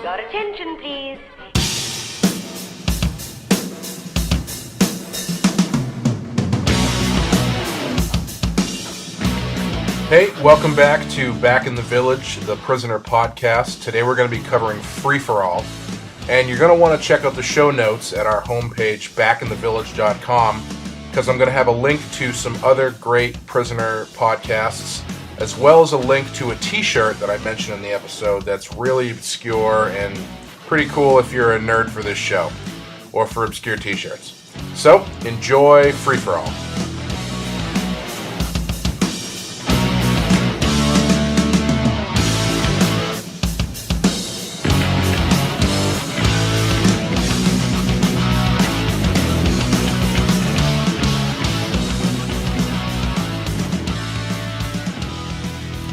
Your attention, please. Hey, welcome back to Back in the Village, the Prisoner podcast. Today we're going to be covering Free For All, and you're going to want to check out the show notes at our homepage, backinthevillage.com, because I'm going to have a link to some other great Prisoner podcasts, as well as a link to a t-shirt that I mentioned in the episode that's really obscure and pretty cool if you're a nerd for this show, or for obscure t-shirts. So, enjoy Free For All.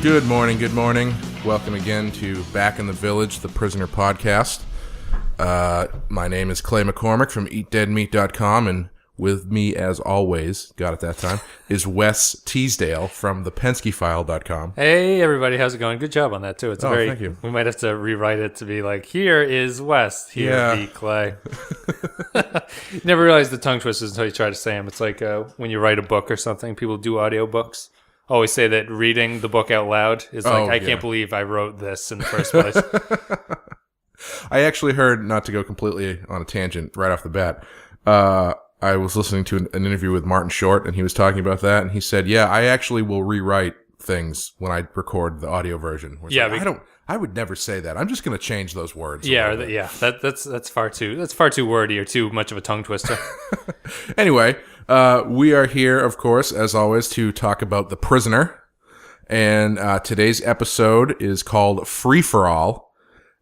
Good morning. Welcome again to Back in the Village, the Prisoner podcast. My name is Clay McCormick from EatDeadMeat.com, and with me, as always, got it that time, is Wes Teasdale from ThePenskeFile.com. Hey, everybody. How's it going? Good job on that, too. Thank you. We might have to rewrite it to be like, here is Wes, here be Clay. You never realize the tongue twisters until you try to say them. It's like when you write a book or something, people do audiobooks. Always say that reading the book out loud is like, I can't believe I wrote this in the first place. I actually heard, not to go completely on a tangent right off the bat, I was listening to an interview with Martin Short, and he was talking about that, and he said, yeah, I actually will rewrite things when I record the audio version. Yeah, like, I would never say that. I'm just going to change those words. That's far too wordy or too much of a tongue twister. Anyway, we are here, of course, as always, to talk about The Prisoner. And today's episode is called Free For All.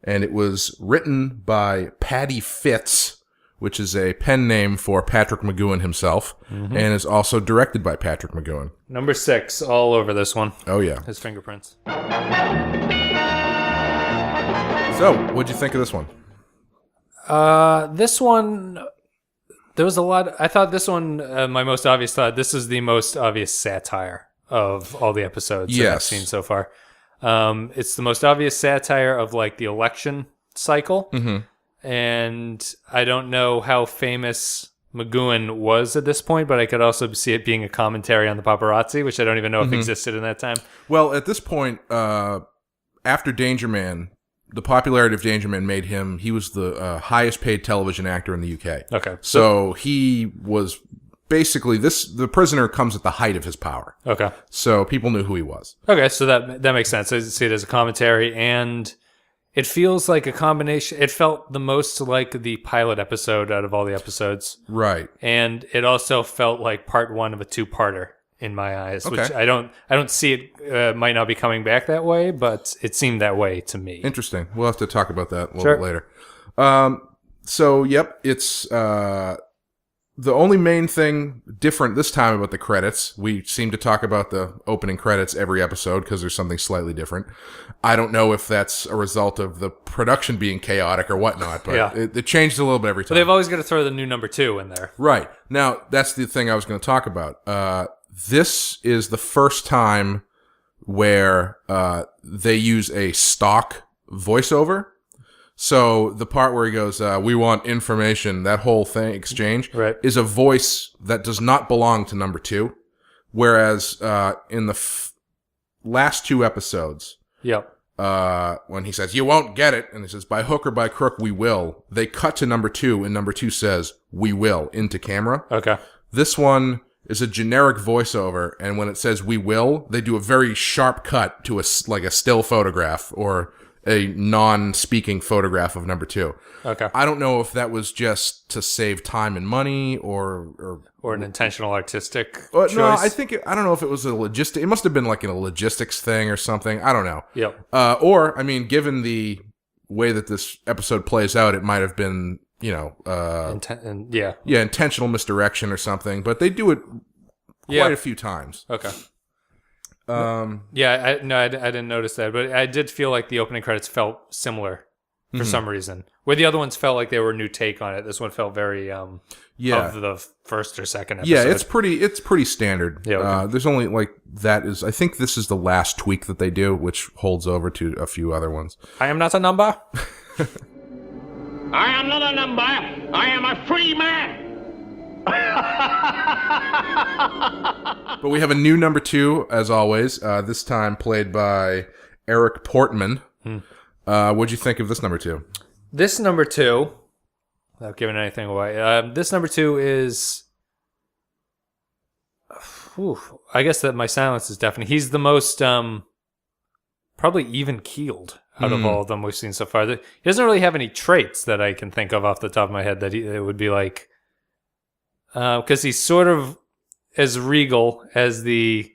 And it was written by Paddy Fitz, which is a pen name for Patrick McGoohan himself, and is also directed by Patrick McGoohan. Number 6, all over this one. Oh, yeah. His fingerprints. So, what'd you think of this one? This one, there was a lot. I thought this one, my most obvious thought, this is the most obvious satire of all the episodes that I've seen so far. It's the most obvious satire of like the election cycle. And I don't know how famous McGoohan was at this point, but I could also see it being a commentary on the paparazzi, which I don't even know if existed in that time. Well, at this point, after Danger Man, the popularity of Danger Man made him, he was the highest paid television actor in the UK. Okay. So he was basically, The Prisoner comes at the height of his power. Okay. So people knew who he was. Okay, so that makes sense. I see it as a commentary, and it feels like a combination. It felt the most like the pilot episode out of all the episodes. Right. And it also felt like part one of a two-parter in my eyes, which I don't see it might not be coming back that way, but it seemed that way to me. Interesting. We'll have to talk about that a little bit later. So, yep, it's the only main thing different this time about the credits. We seem to talk about the opening credits every episode because there's something slightly different. I don't know if that's a result of the production being chaotic or whatnot, but it changed a little bit every time. But they've always got to throw the new number 2 in there. Right. Now, that's the thing I was going to talk about. This is the first time where they use a stock voiceover. So the part where he goes, we want information, that whole thing, exchange, is a voice that does not belong to number 2. Whereas in the last 2 episodes, when he says, you won't get it, and he says, by hook or by crook, we will, they cut to number 2, and number 2 says, we will, into camera. Okay. This one is a generic voiceover, and when it says we will, they do a very sharp cut to a still photograph or a non-speaking photograph of number 2. Okay. I don't know if that was just to save time and money or an intentional artistic choice. No, I don't know if it was a logistic. It must have been like a logistics thing or something. I don't know. Yep. Or, I mean, given the way that this episode plays out, it might have been, intentional misdirection or something, but they do it quite a few times. Okay. I didn't notice that, but I did feel like the opening credits felt similar for some reason. Where the other ones felt like they were a new take on it, this one felt very of the first or second episode. Yeah, it's pretty standard. Yeah, okay. There's only I think this is the last tweak that they do, which holds over to a few other ones. I am not a number. I am not a number. I am a free man. But we have a new number 2, as always, this time played by Eric Portman. What'd you think of this number 2? This number 2, without giving anything away, this number 2 is... I guess that my silence is deafening. He's the most, probably even-keeled out of all of them we've seen so far. He doesn't really have any traits that I can think of off the top of my head that it would be like... Because he's sort of as regal as the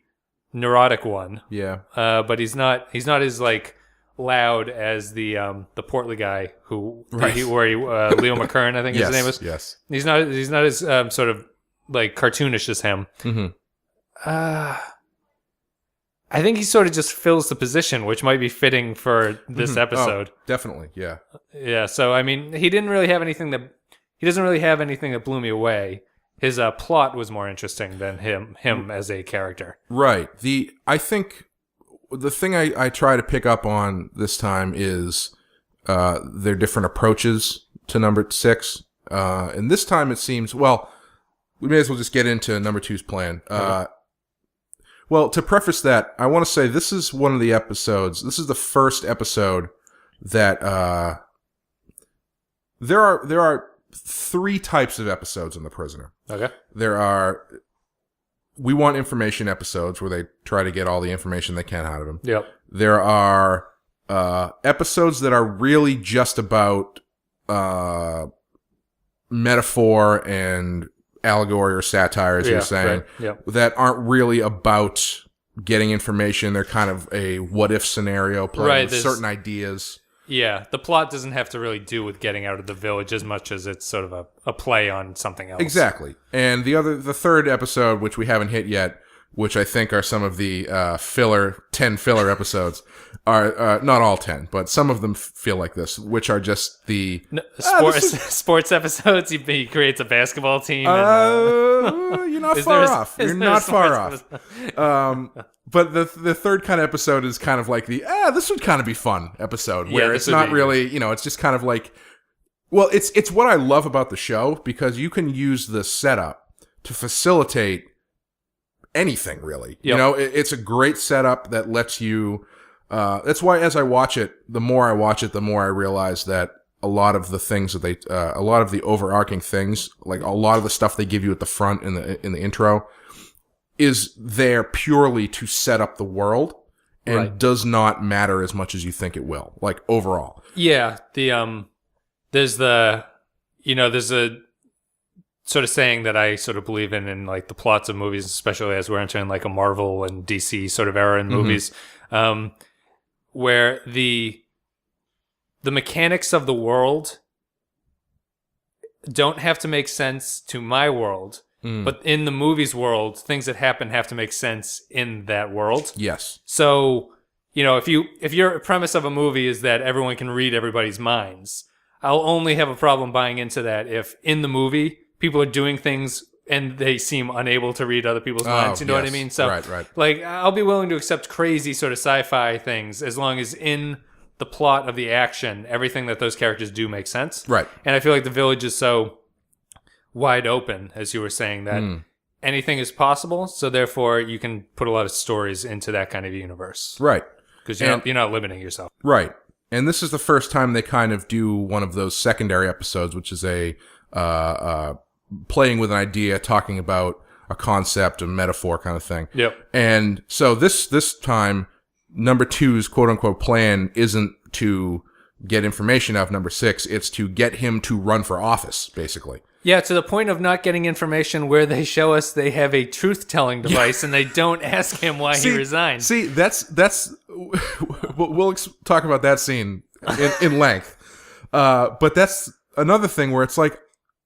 neurotic one. Yeah. But he's not as, like, loud as the portly guy who... Right. Leo McKern, I think his name is. Yes. He's not as sort of, like, cartoonish as him. Mm-hmm. I think he sort of just fills the position, which might be fitting for this episode. Oh, definitely, yeah. Yeah, so I mean, he doesn't really have anything that blew me away. His plot was more interesting than him as a character. Right. I think the thing I try to pick up on this time is their different approaches to number 6. And this time it seems, well, we may as well just get into number 2's plan. Well, to preface that, I want to say this is one of the episodes. This is the first episode that there are 3 types of episodes in The Prisoner. Okay. There are we want information episodes where they try to get all the information they can out of him. Yep. There are episodes that are really just about metaphor and allegory or satire, as you're saying, that aren't really about getting information. They're kind of a what-if scenario, playing with certain ideas. Yeah, the plot doesn't have to really do with getting out of the village as much as it's sort of a play on something else. Exactly. And the third episode, which we haven't hit yet, which I think are some of the 10 filler episodes, are not all 10, but some of them feel like this, which are just the... sports episodes. He creates a basketball team. You're not far off. You're not far off. But the third kind of episode is kind of like this would kind of be fun episode, where it's not really, it's just kind of like... Well, it's what I love about the show, because you can use the setup to facilitate anything, really. Yep. It's a great setup that lets you... that's why as I watch it, the more I watch it, the more I realize that a lot of the things that a lot of the overarching things, like a lot of the stuff they give you at the front in the intro, is there purely to set up the world and does not matter as much as you think it will, like overall. Yeah. There's a sort of saying that I sort of believe in like the plots of movies, especially as we're entering like a Marvel and DC sort of era in movies, where the mechanics of the world don't have to make sense to my world, but in the movie's world, things that happen have to make sense in that world. Yes. So, if your premise of a movie is that everyone can read everybody's minds, I'll only have a problem buying into that if in the movie people are doing things and they seem unable to read other people's minds. You know what I mean? So, right. like, I'll be willing to accept crazy sort of sci-fi things as long as in the plot of the action, everything that those characters do makes sense. Right. And I feel like the village is so wide open, as you were saying, that anything is possible. So therefore, you can put a lot of stories into that kind of universe. Right. Because you're not limiting yourself. Right. And this is the first time they kind of do one of those secondary episodes, which is a playing with an idea, talking about a concept, a metaphor kind of thing. Yep. And so this time, number 2's quote-unquote plan isn't to get information out of number 6. It's to get him to run for office, basically. Yeah, to the point of not getting information where they show us they have a truth-telling device and they don't ask him why he resigned. See, that's we'll talk about that scene in length. But that's another thing where it's like,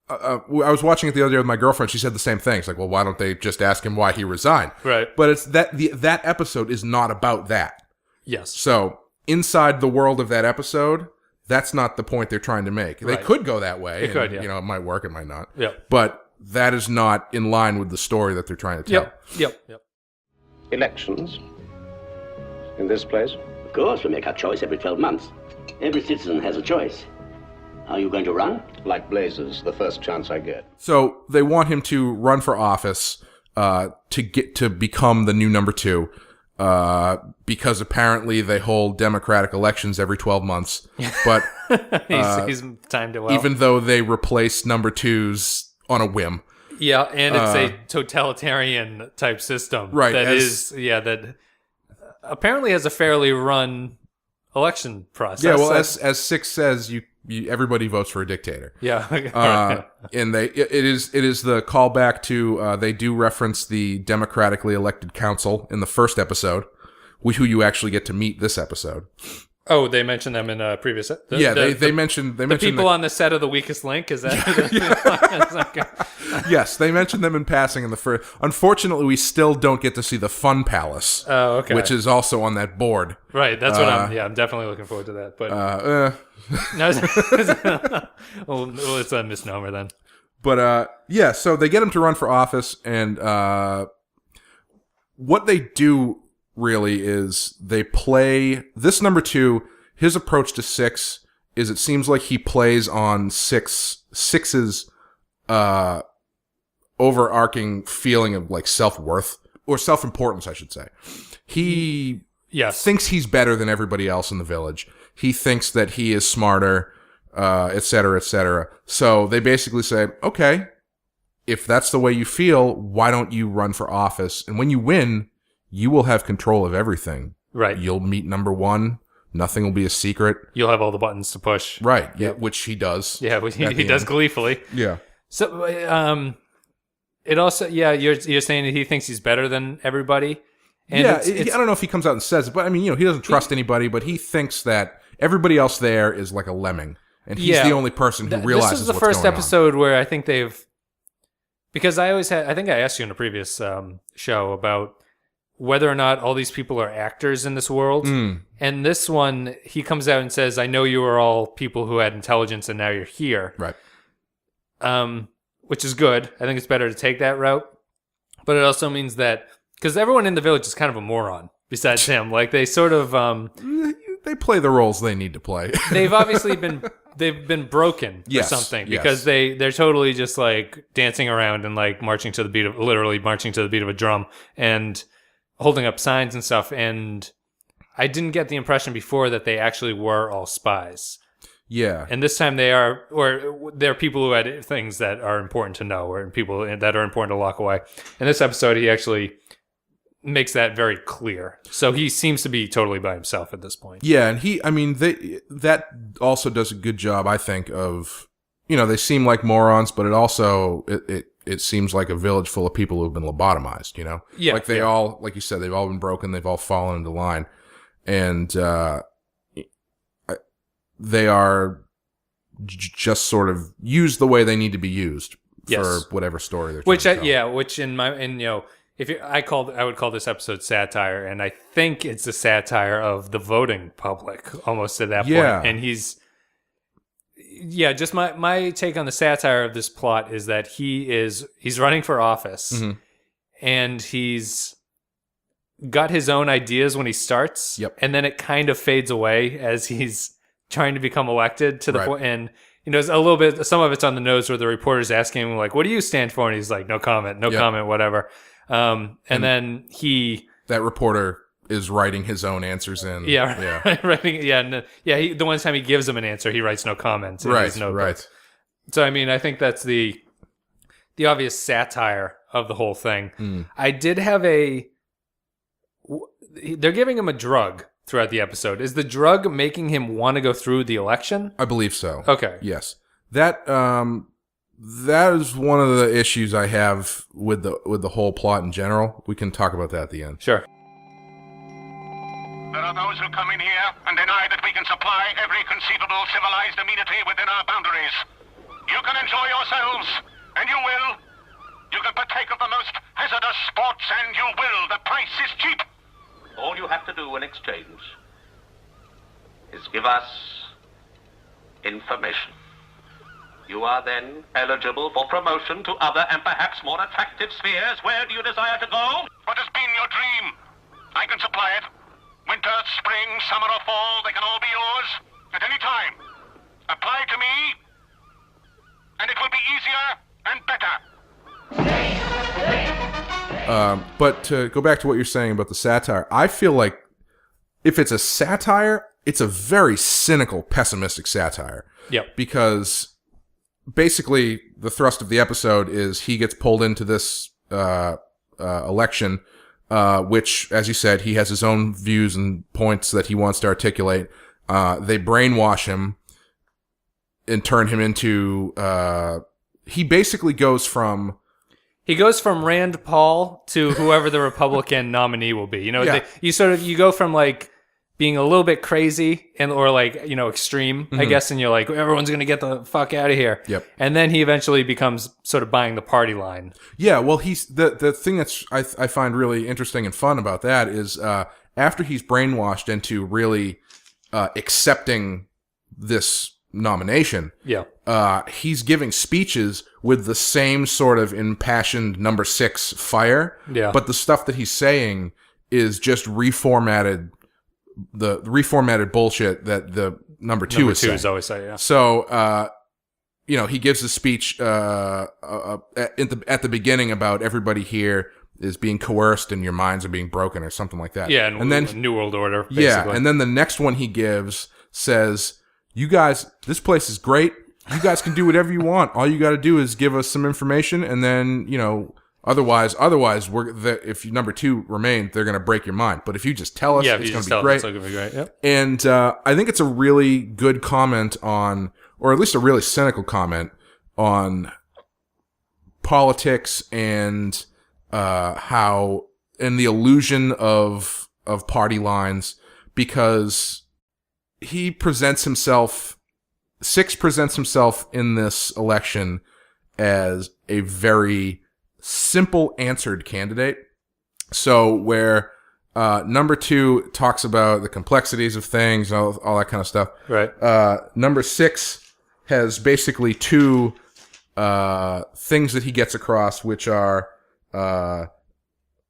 I was watching it the other day with my girlfriend. She said the same thing. It's like, well, why don't they just ask him why he resigned? Right. But it's that episode is not about that. Yes. So inside the world of that episode, that's not the point they're trying to make. They could go that way. It could, yeah. It might work, it might not. Yeah. But that is not in line with the story that they're trying to tell. Yep. Elections in this place, Of course, we make our choice every 12 months. Every citizen has a choice. Are you going to run? Like blazes, the first chance I get. So they want him to run for office to become the new number 2 because apparently they hold democratic elections every 12 months. But he's timed it well. Even though they replace number 2s on a whim. Yeah, and it's a totalitarian type system. Right. That apparently has a fairly run election process. Yeah, well, as Six says, everybody votes for a dictator. Yeah. And it is the callback to they do reference the democratically elected council in the first episode, who you actually get to meet this episode. Oh, they mentioned them in a previous. They mentioned the people on the set of The Weakest Link. Is that? Yes, they mentioned them in passing in the first. Unfortunately, we still don't get to see the Fun Palace. Oh, okay. Which is also on that board. Right. That's what I'm definitely looking forward to that. But well, it's a misnomer then. But so they get him to run for office, and what they do really is they play this number 2. His approach to Six is it seems like he plays on Six's overarching feeling of like self-worth or self-importance, I should say. He thinks he's better than everybody else in the village. He thinks that he is smarter, et cetera, et cetera. So they basically say, okay, if that's the way you feel, why don't you run for office? And when you win, you will have control of everything. Right. You'll meet number 1. Nothing will be a secret. You'll have all the buttons to push. Right. Yeah, which he does. Yeah, he does gleefully. Yeah. So, it also, you're saying that he thinks he's better than everybody. And I don't know if he comes out and says it, but I mean, he doesn't trust anybody, but he thinks that everybody else there is like a lemming, and he's the only person who realizes what's going on. This is the first episode where I think because I think I asked you in a previous show about whether or not all these people are actors in this world. And this one, he comes out and says, I know you were all people who had intelligence and now you're here. Right. Which is good. I think it's better to take that route. But it also means that, because everyone in the village is kind of a moron besides him. Like, they sort of... they play the roles they need to play. They've obviously been broken or something, because they're totally just like dancing around and like marching to the beat of a drum and holding up signs and stuff. And I didn't get the impression before that they actually were all spies. Yeah. And this time they're people who had things that are important to know, or people that are important to lock away. In this episode, he actually makes that very clear. So he seems to be totally by himself at this point. Yeah, and that also does a good job, I think, of, they seem like morons, but it also, it seems like a village full of people who have been lobotomized, Yeah. Like all, like you said, they've all been broken, they've all fallen into line. And they are just sort of used the way they need to be used for whatever story they're trying to tell. Which I would call this episode satire, and I think it's a satire of the voting public almost at that point. And he's just my take on the satire of this plot is that he's running for office, and he's got his own ideas when he starts, and then it kind of fades away as he's trying to become elected to the point. And a little bit, some of it's on the nose where the reporter's asking him, like, what do you stand for? And he's like, no comment, whatever. And then that reporter is writing his own answers in. The one time he gives him an answer, he writes no comment. Right. So, I mean, I think that's the obvious satire of the whole thing. I did have they're giving him a drug throughout the episode. Is the drug making him want to go through the election? I believe so. Okay. Yes. That is one of the issues I have with the whole plot in general. We can talk about that at the end. Sure. There are those who come in here and deny that we can supply every conceivable civilized amenity within our boundaries. You can enjoy yourselves, and you will. You can partake of the most hazardous sports, and you will. The price is cheap. All you have to do in exchange is give us information. You are then eligible for promotion to other and perhaps more attractive spheres. Where do you desire to go? What has been your dream? I can supply it. Winter, spring, summer, or fall, they can all be yours at any time. Apply to me, and it will be easier and better. But to go back to what you're saying about the satire, I feel like if it's a satire, it's a very cynical, pessimistic satire. Yep. Because basically the thrust of the episode is he gets pulled into this election, which, as you said, he has his own views and points that he wants to articulate. They brainwash him and turn him into... he basically goes from... He goes from Rand Paul to whoever the Republican nominee will be. You know, Yeah. you go from like being a little bit crazy or like, extreme, I guess, and you're like, everyone's going to get the fuck out of here. Yep. And then he eventually becomes sort of buying the party line. Yeah, well, he's the thing that's I find really interesting and fun about that is after he's brainwashed into really accepting this nomination, he's giving speeches with the same sort of impassioned number 6 fire, but the stuff that he's saying is just reformatted bullshit that the number 2 is saying. Is always saying, yeah. So, he gives a speech at the beginning about everybody here is being coerced and your minds are being broken or something like that. Yeah, and then New World Order, basically. Yeah, and then the next one he gives says, you guys, this place is great. You guys can do whatever you want. All you got to do is give us some information, and then, otherwise, if number 2 remains, they're going to break your mind. But if you just tell us, it's going to be great. It's going to be great. Yep. And I think it's a really good comment on, or at least a really cynical comment on politics and how, and the illusion of party lines, because Six presents himself in this election as a very simple answered candidate. So where number 2 talks about the complexities of things, all that kind of stuff. Right. Number 6 has basically 2 things that he gets across, which are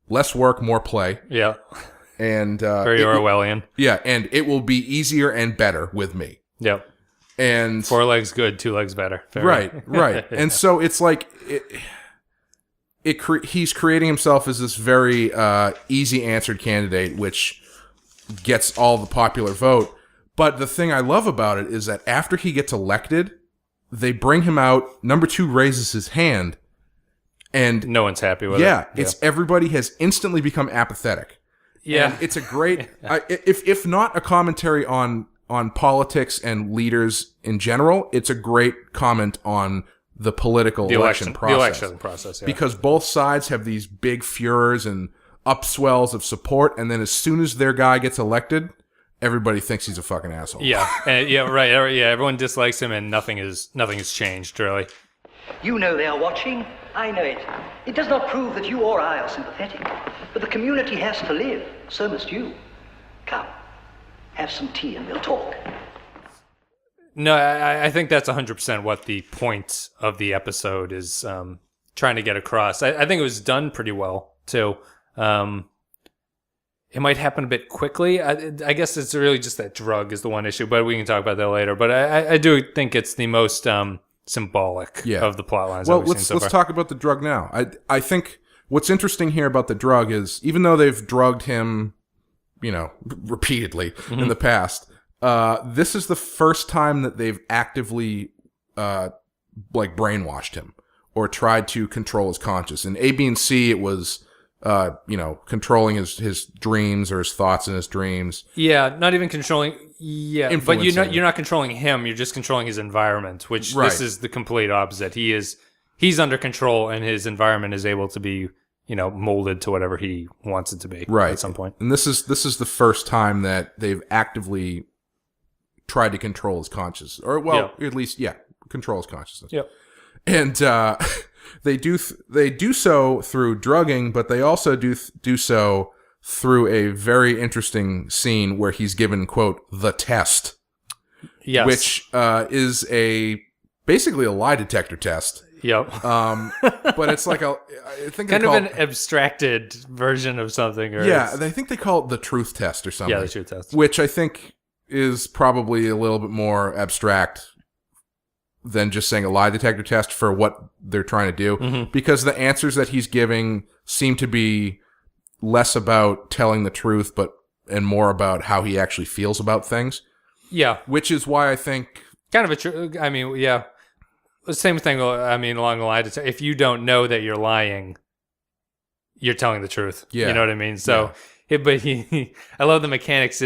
less work, more play. Yeah. And very Orwellian. Yeah, and it will be easier and better with me. Yep. And 4 legs good, 2 legs better. Right. And so it's like he's creating himself as this very easy answered candidate, which gets all the popular vote. But the thing I love about it is that after he gets elected, they bring him out. Number 2 raises his hand, and no one's happy with it. Yeah, it's everybody has instantly become apathetic. Yeah, and it's a great, if not a commentary on politics and leaders in general, it's a great comment on the political election process. The election process, yeah. Because both sides have these big furors and upswells of support, and then as soon as their guy gets elected, everybody thinks he's a fucking asshole. Yeah, and right. Yeah, everyone dislikes him, and nothing has changed, really. You know they are watching. I know it. It does not prove that you or I are sympathetic. But the community has to live. So must you. Come, have some tea and we'll talk. No, I think that's 100% what the point of the episode is trying to get across. I think it was done pretty well, too. It might happen a bit quickly. I guess it's really just that drug is the one issue, but we can talk about that later. But I do think it's the most symbolic of the plot lines. Well, let's talk about the drug now. I think what's interesting here about the drug is, even though they've drugged him, repeatedly in the past, this is the first time that they've actively brainwashed him or tried to control his conscience. In A, B, and C, it was controlling his dreams or his thoughts in his dreams. Yeah, not even controlling. Yeah, but you're not controlling him. You're just controlling his environment, which this is the complete opposite. He's under control, and his environment is able to be molded to whatever he wants it to be. Right. At some point. And this is the first time that they've actively tried to control his consciousness, or at least control his consciousness. Yep. And they do so through drugging, but they also do so through a very interesting scene where he's given, quote, the test. Yes. Which is basically a lie detector test. Yep. But it's like I think kind of an abstracted version of something. Or yeah, I think they call it the truth test or something. Yeah, the truth test. Which I think is probably a little bit more abstract than just saying a lie detector test for what they're trying to do. Because the answers that he's giving seem to be less about telling the truth, and more about how he actually feels about things. Yeah. Which is why I think... Kind of I mean, yeah. The same thing, I mean, along the line, if you don't know that you're lying, you're telling the truth. Yeah. You know what I mean? So, I love the mechanics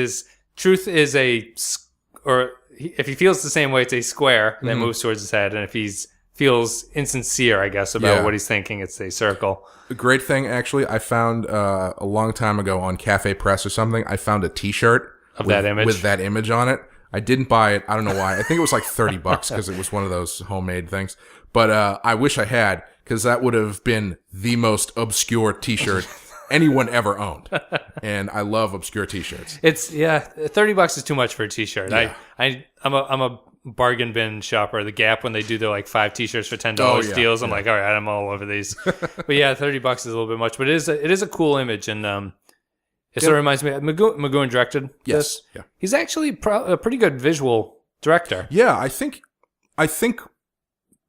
truth is if he feels the same way, it's a square that moves towards his head. And if he feels insincere, I guess, about what he's thinking, it's a circle. A great thing, actually, I found a long time ago on Cafe Press or something, I found a t-shirt that image with that image on it. I didn't buy it. I don't know why. I think it was like $30 because it was one of those homemade things. But I wish I had, because that would have been the most obscure t-shirt anyone ever owned. And I love obscure t-shirts. It's $30 is too much for a t-shirt. Yeah. I'm a bargain bin shopper. The Gap, when they do their like 5 t-shirts for $10 deals, I'm like, all right, I'm all over these. But yeah, $30 is a little bit much. But it is a cool image, and it sort of reminds me. Magoo directed this. Yeah. He's actually a pretty good visual director. Yeah, I think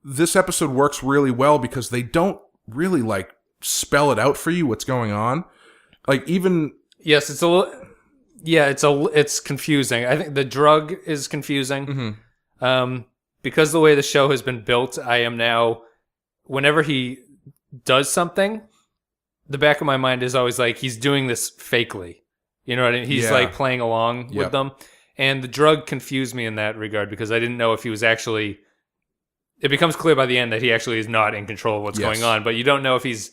this episode works really well because they don't really like spell it out for you what's going on. Like even yes, it's a little. Yeah, it's confusing. I think the drug is confusing. Because the way the show has been built, I am now, whenever he does something, the back of my mind is always like, he's doing this fakely. You know what I mean? He's like playing along with them. And the drug confused me in that regard because I didn't know if he was actually... It becomes clear by the end that he actually is not in control of what's going on, but you don't know if he's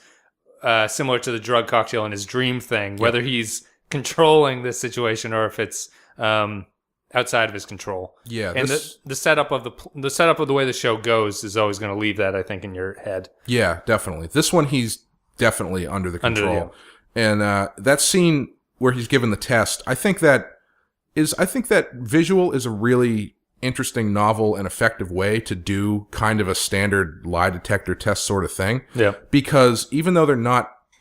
similar to the drug cocktail in his dream thing, whether he's controlling this situation or if it's outside of his control. Yeah, and the setup of the way the show goes is always going to leave that, I think, in your head. Yeah, definitely. This one, he's definitely under the control. And that scene where he's given the test, I think that visual is a really interesting, novel, and effective way to do kind of a standard lie detector test sort of thing. Yeah. Because even though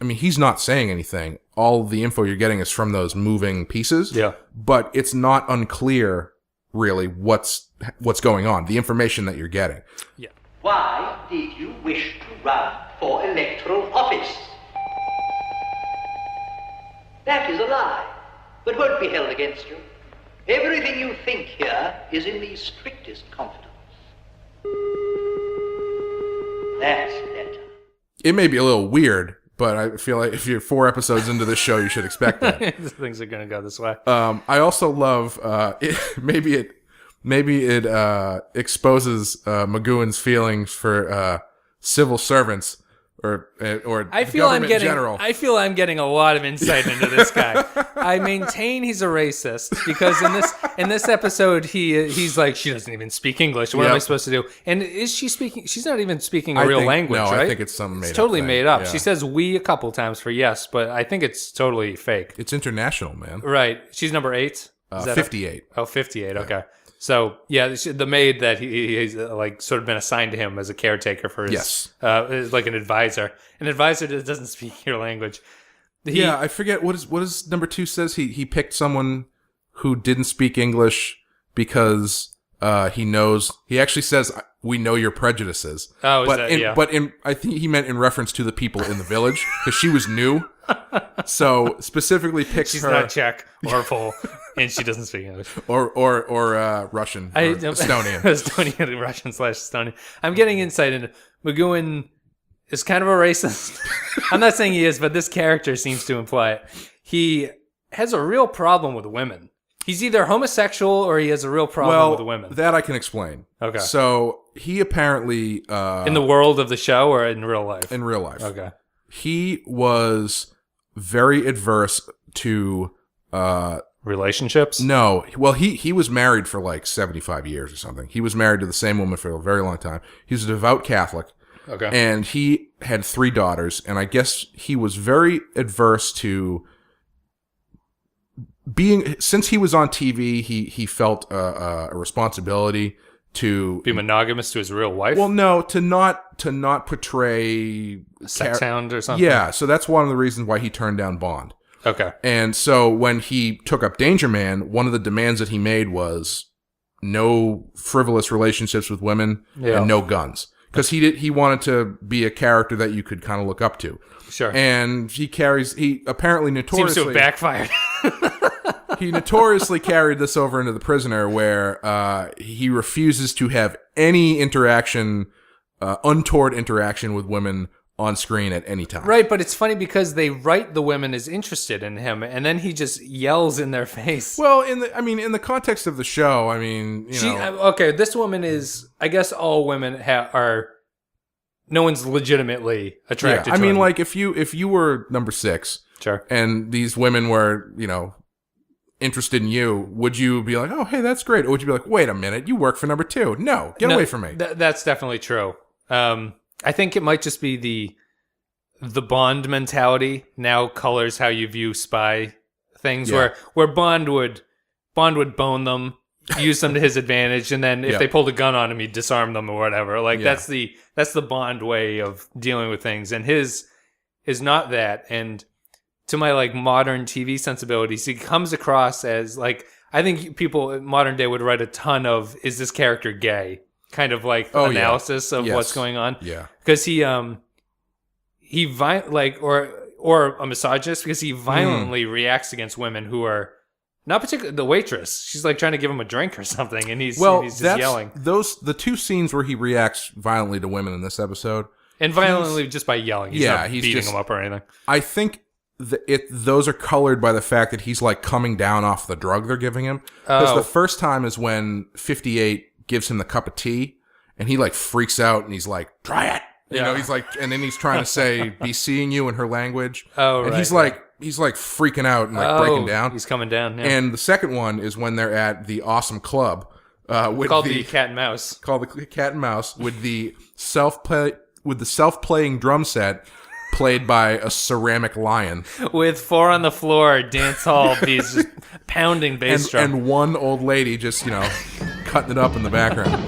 he's not saying anything, all the info you're getting is from those moving pieces. Yeah. But it's not unclear, really, what's going on, the information that you're getting. Yeah. Why did you wish to run for electoral office? That is a lie, but won't be held against you. Everything you think here is in the strictest confidence. That's better. It may be a little weird, but I feel like if you're 4 episodes into the show, you should expect that. Things are going to go this way. I also love maybe it exposes McGoohan's feelings for civil servants or government in general. I feel I'm getting a lot of insight into this guy. I maintain he's a racist because in this episode he's like, she doesn't even speak English. What am I supposed to do? And is she speaking? She's not even speaking a real language, right? I think it's something made up. It's totally made up. Yeah. She says "we" a couple times for yes, but I think it's totally fake. It's international, man. Right. She's number 8. 58. 58. Okay. So yeah, the maid that he's like sort of been assigned to him as a caretaker for his, is like an advisor that doesn't speak your language. I forget what is number 2 says. He picked someone who didn't speak English because he knows. He actually says, "We know your prejudices." Oh, but I think he meant in reference to the people in the village because she was new. So specifically picks She's her. She's not Czech or Pole, and she doesn't speak English. Or Russian, or Estonian. Estonian, Russian/Estonian. I'm getting insight into McGoohan is kind of a racist. I'm not saying he is, but this character seems to imply it. He has a real problem with women. He's either homosexual or he has a real problem with women. That I can explain. Okay. So he apparently in the world of the show or in real life? In real life. Okay. He was very adverse to relationships? No. Well, he was married for like 75 years or something. He was married to the same woman for a very long time. He was a devout Catholic. Okay. And he had 3 daughters, and I guess he was very adverse to since he was on TV, he felt a responsibility to be monogamous to his real wife. Well, no, to not portray sex hound or something. Yeah, so that's one of the reasons why he turned down Bond. Okay. And so when he took up Danger Man, one of the demands that he made was no frivolous relationships with women and no guns. Because he wanted to be a character that you could kind of look up to. Sure. And he apparently notoriously... Seems to have backfired. He notoriously carried this over into The Prisoner, where he refuses to have any interaction, untoward interaction with women on screen at any time. Right, but it's funny because they write the women as interested in him, and then he just yells in their face. Well, in the context of the show, I mean, okay, this woman is, I guess all women are, no one's legitimately attracted to I mean, him. like, if you were number 6, sure, and these women were, interested in you, would you be like, oh, hey, that's great? Or would you be like, wait a minute, you work for number 2. No, get away from me. That's definitely true. I think it might just be the Bond mentality now colors how you view spy things, where Bond would bone them, use them to his advantage, and then if they pulled a gun on him, he'd disarm them or whatever. Like that's the Bond way of dealing with things, and his is not that. And to my like modern TV sensibilities, he comes across as like, I think people in modern day would write a ton of, is this character gay? Kind of like analysis of what's going on. Yeah. Because he or a misogynist, because he violently reacts against women who are not particularly the waitress. She's like trying to give him a drink or something, and he's just yelling. The 2 scenes where he reacts violently to women in this episode. And violently just by yelling. He's not beating them up or anything. I think those are colored by the fact that he's like coming down off the drug they're giving him. Because the first time is when 58 gives him the cup of tea, and he like freaks out, and he's like, try it. You know, he's like, and then he's trying to say, be seeing you in her language. Oh, and he's like freaking out and like breaking down. He's coming down. Yeah. And the second one is when they're at the awesome club, called the Cat and Mouse. Called the Cat and Mouse with the self-playing drum set played by a ceramic lion. With 4 on the floor, dance hall beats, just pounding bass drum. And one old lady just, cutting it up in the background.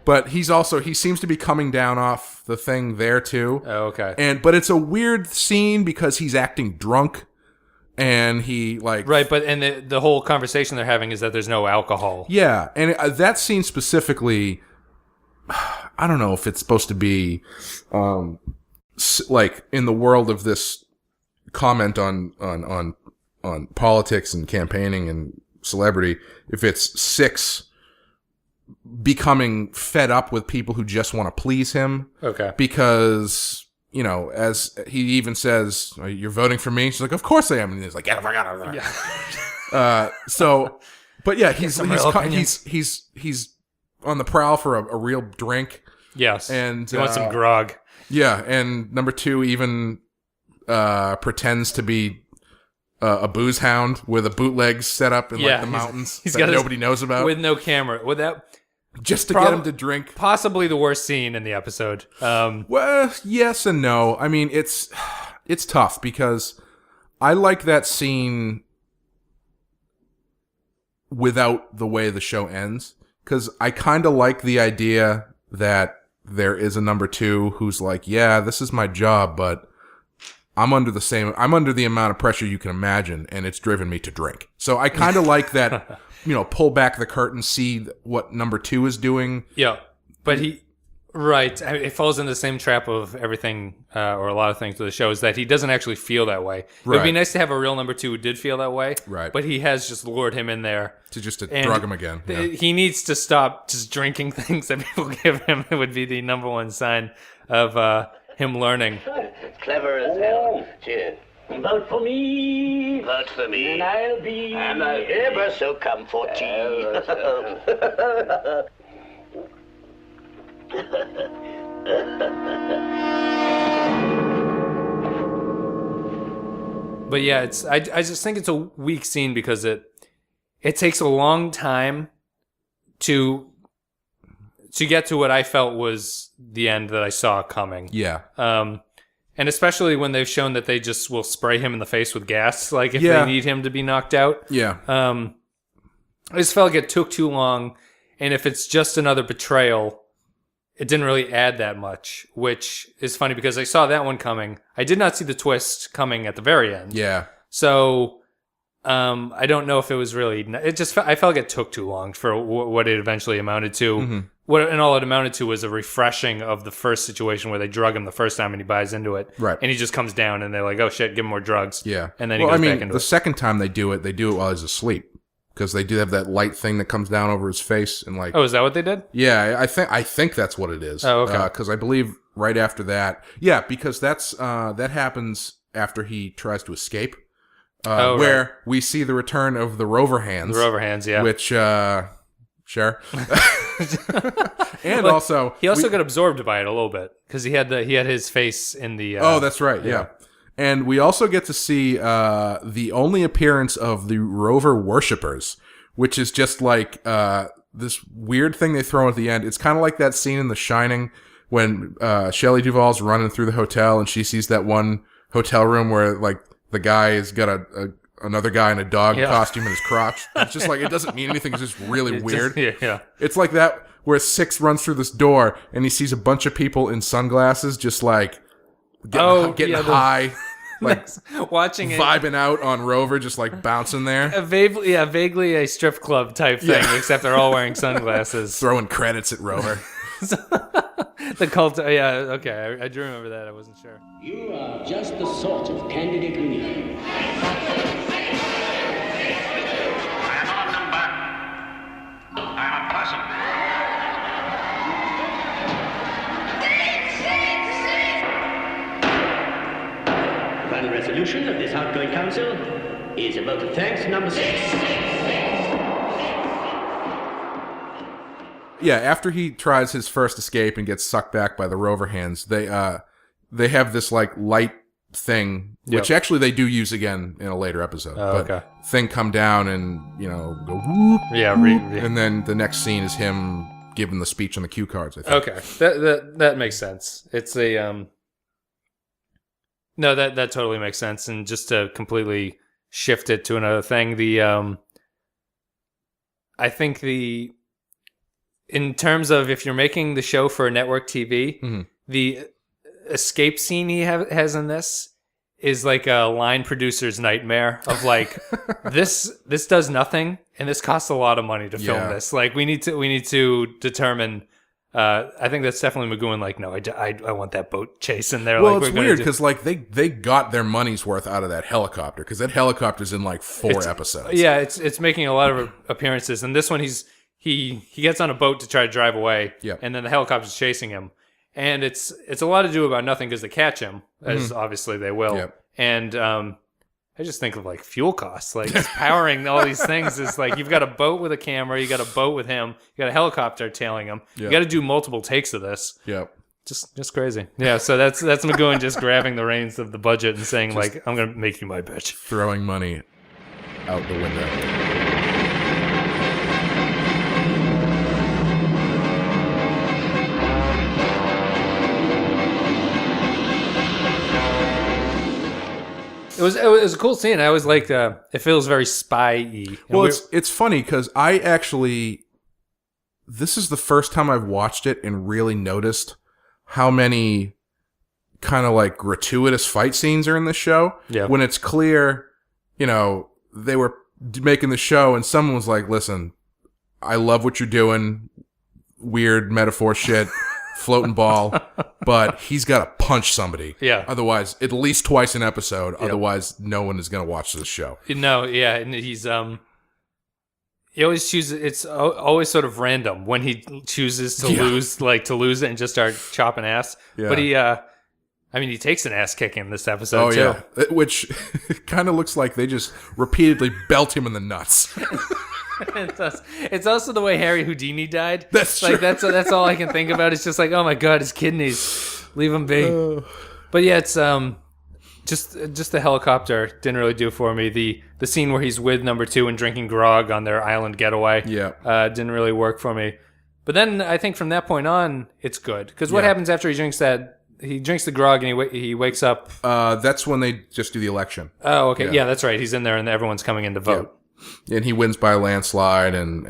But he seems to be coming down off the thing there too. Oh, okay. But it's a weird scene because he's acting drunk. And he like right, but the whole conversation they're having is that there's no alcohol. Yeah, and that scene specifically, I don't know if it's supposed to be, like in the world of this comment on politics and campaigning and celebrity, if it's 6 becoming fed up with people who just want to please him. Okay, because. As he even says, you're voting for me? She's like, of course I am. And he's like, get the fuck out of there. Yeah. But yeah, he's on the prowl for a real drink. Yes. And he wants some grog. Yeah. And number 2 even pretends to be a booze hound with a bootleg set up in like the mountains he's that got nobody knows about. With no camera. With that. Just to get him to drink. Possibly the worst scene in the episode. Well, yes and no. I mean, it's tough because I like that scene without the way the show ends. Because I kind of like the idea that there is a number 2 who's like, yeah, this is my job, but I'm under the amount of pressure you can imagine, and it's driven me to drink. So I kind of like that. Pull back the curtain, see what number 2 is doing. Yeah, but it falls into the same trap of everything, or a lot of things with the show, is that he doesn't actually feel that way. Right. It would be nice to have a real number 2 who did feel that way. Right. But he has just lured him in there. To drug him again. Yeah. He needs to stop just drinking things that people give him. It would be the number 1 sign of him learning. Clever as hell. Cheers. Vote for me. Vote for me. And I'll be ever so comforty. But yeah, I just think it's a weak scene because it takes a long time to get to what I felt was the end that I saw coming. Yeah. And especially when they've shown that they just will spray him in the face with gas, like if they need him to be knocked out. Yeah. I just felt like it took too long, and if it's just another betrayal, it didn't really add that much, which is funny because I saw that one coming. I did not see the twist coming at the very end. Yeah. So I don't know if it was really... I felt like it took too long for what it eventually amounted to. Mm-hmm. And all it amounted to was a refreshing of the first situation where they drug him the first time and he buys into it. Right. And he just comes down and they're like, oh shit, give him more drugs. Yeah. And then he goes back into the second time they do it while he's asleep. Because they do have that light thing that comes down over his face and like... Oh, is that what they did? Yeah, I think that's what it is. Oh, okay. Because I believe right after that... Yeah, because that happens after he tries to escape. Where we see the return of the Rover hands. The Rover hands, yeah. Which... Sure. And also... He also got absorbed by it a little bit. Because he had his face in the... oh, that's right, yeah. And we also get to see the only appearance of the Rover worshippers, which is just like this weird thing they throw at the end. It's kind of like that scene in The Shining when Shelley Duvall's running through the hotel and she sees that one hotel room where like the guy has got another guy in a dog costume in his crotch. It's just like, it doesn't mean anything. It's just really weird. Yeah. It's like that where Six runs through this door and he sees a bunch of people in sunglasses just like getting high. Like watching vibing out on Rover, just like bouncing there. Vaguely a strip club type thing, except they're all wearing sunglasses. Throwing credits at Rover. The cult, okay, I do remember that. I wasn't sure. You are just the sort of candidate we need. I am not a number. I am a person. Final resolution of this outgoing council is a vote of thanks number 6. Yeah, after he tries his first escape and gets sucked back by the Rover hands, they have this like light thing, which actually they do use again in a later episode. Thing come down and go whoop. Yeah, and then the next scene is him giving the speech on the cue cards. I think. Okay, that makes sense. It's a No, that totally makes sense. And just to completely shift it to another thing, I think in terms of if you're making the show for network TV, the escape scene he has in this is like a line producer's nightmare of like, this does nothing and this costs a lot of money to film this. Like we need to determine. I think that's definitely McGoohan. Like, no, I want that boat chase in there. Well, like, it's weird because like they got their money's worth out of that helicopter because that helicopter's in like 4 episodes. Yeah, it's making a lot of appearances, and this one he gets on a boat to try to drive away, and then the helicopter's chasing him, and it's a lot to do about nothing because they catch him, as obviously they will, and I just think of like fuel costs, like just powering all these things is like you've got a boat with a camera, you got a boat with him, you got a helicopter tailing him. You got to do multiple takes of this. Just crazy. Yeah, so that's McGoohan just grabbing the reins of the budget and saying like, I'm gonna make you my bitch, throwing money out the window. It was a cool scene. I always liked it feels very spy-y. Well, it's funny because this is the first time I've watched it and really noticed how many kind of like gratuitous fight scenes are in this show. Yeah. When it's clear, they were making the show and someone was like, listen, I love what you're doing. Weird metaphor shit. Floating ball, but he's got to punch somebody. Yeah. Otherwise, at least twice an episode. Yep. Otherwise, no one is going to watch this show. No, yeah, and he's he always chooses. It's always sort of random when he chooses to lose it and just start chopping ass. Yeah. But he takes an ass kick in this episode too. Yeah. Which kind of looks like they just repeatedly belt him in the nuts. It's also the way Harry Houdini died. That's true. Like that's all I can think about. It's just like, oh my god, his kidneys, leave him be. But yeah, it's just the helicopter didn't really do for me. The scene where he's with number 2 and drinking grog on their island getaway, didn't really work for me. But then I think from that point on, it's good because what happens after he drinks that he drinks the grog and he wakes up. That's when they just do the election. Oh, okay. Yeah, that's right. He's in there and everyone's coming in to vote. Yeah. And he wins by a landslide and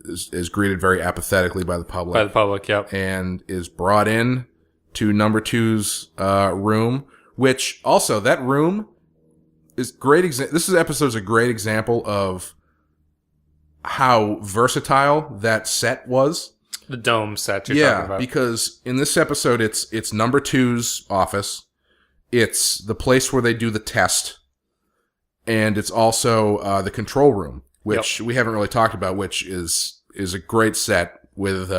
is greeted very apathetically by the public. Yep. And is brought in to number 2's room, which also that room is great. This episode is a great example of how versatile that set was. The dome set you're talking about. Because in this episode, it's number 2's office. It's the place where they do the test. And it's also the control room, which we haven't really talked about, which is a great set with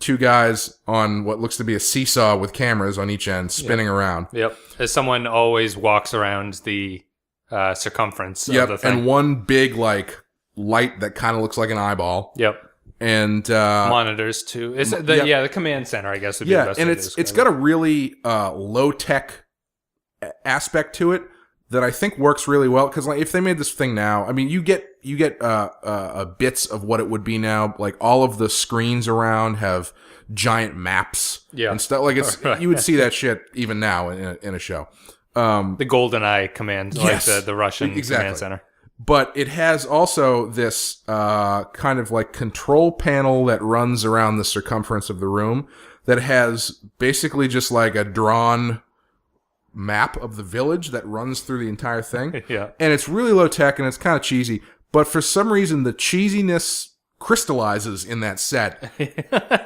2 guys on what looks to be a seesaw with cameras on each end spinning around. Yep. As someone always walks around the circumference of the thing. And one big light that kind of looks like an eyeball. Yep. And monitors too. It's the command center, I guess would be the best way to describe it. It's got a really low tech aspect to it that I think works really well, because if they made this thing now, I mean, you get bits of what it would be now. Like all of the screens around have giant maps and stuff. Like you would see that shit even now in a show. The GoldenEye command, like the Russian command center. But it has also this kind of like control panel that runs around the circumference of the room that has basically just like a drawn map of the village that runs through the entire thing. Yeah. And it's really low tech and it's kind of cheesy. But for some reason, the cheesiness crystallizes in that set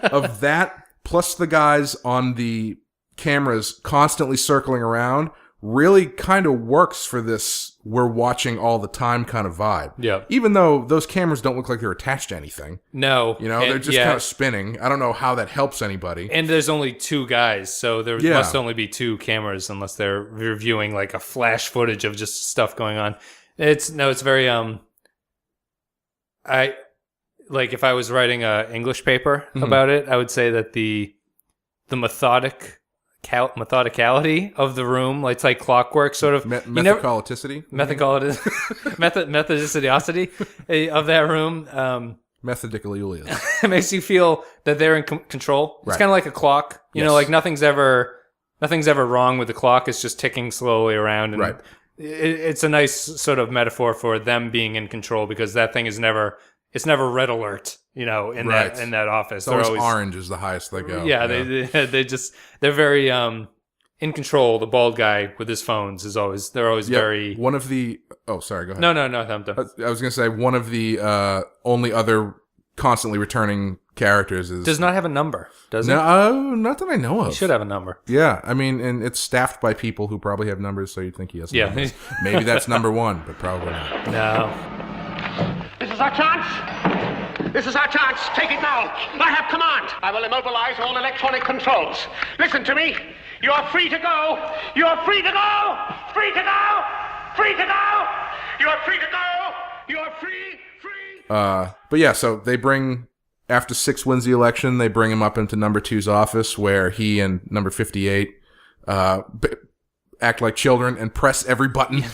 of that, plus the guys on the cameras constantly circling around, really kind of works for this we're watching all the time kind of vibe. Yeah. Even though those cameras don't look like they're attached to anything. No. They're just kind of spinning. I don't know how that helps anybody. And there's only 2 guys, so there must only be 2 cameras unless they're reviewing like a flash footage of just stuff going on. It's very if I was writing a English paper about it, I would say that the methodicality of the room, it's like clockwork sort of. Methodicity of that room. Methodically. It makes you feel that they're in control. It's kind of like a clock. You know, like nothing's ever wrong with the clock. It's just ticking slowly around. And it's a nice sort of metaphor for them being in control, because that thing is never red alert, in that office. It's always orange is the highest they go. Yeah, they're very in control. The bald guy with his phones they're always very. One of the sorry, go ahead. No, I'm done. I was gonna say one of the only other constantly returning characters does not have a number, does it? No, not that I know of. He should have a number. Yeah, I mean, and it's staffed by people who probably have numbers, so you'd think he has numbers. Maybe that's number 1, but probably not. No. This is our chance. This is our chance. Take it now. I have command. I will immobilize all electronic controls. Listen to me. You are free to go. You are free to go. Free to go. Free to go. You are free to go. You are free. But yeah, so they after 6 wins the election, they bring him up into number 2's office, where he and number 58 act like children and press every button.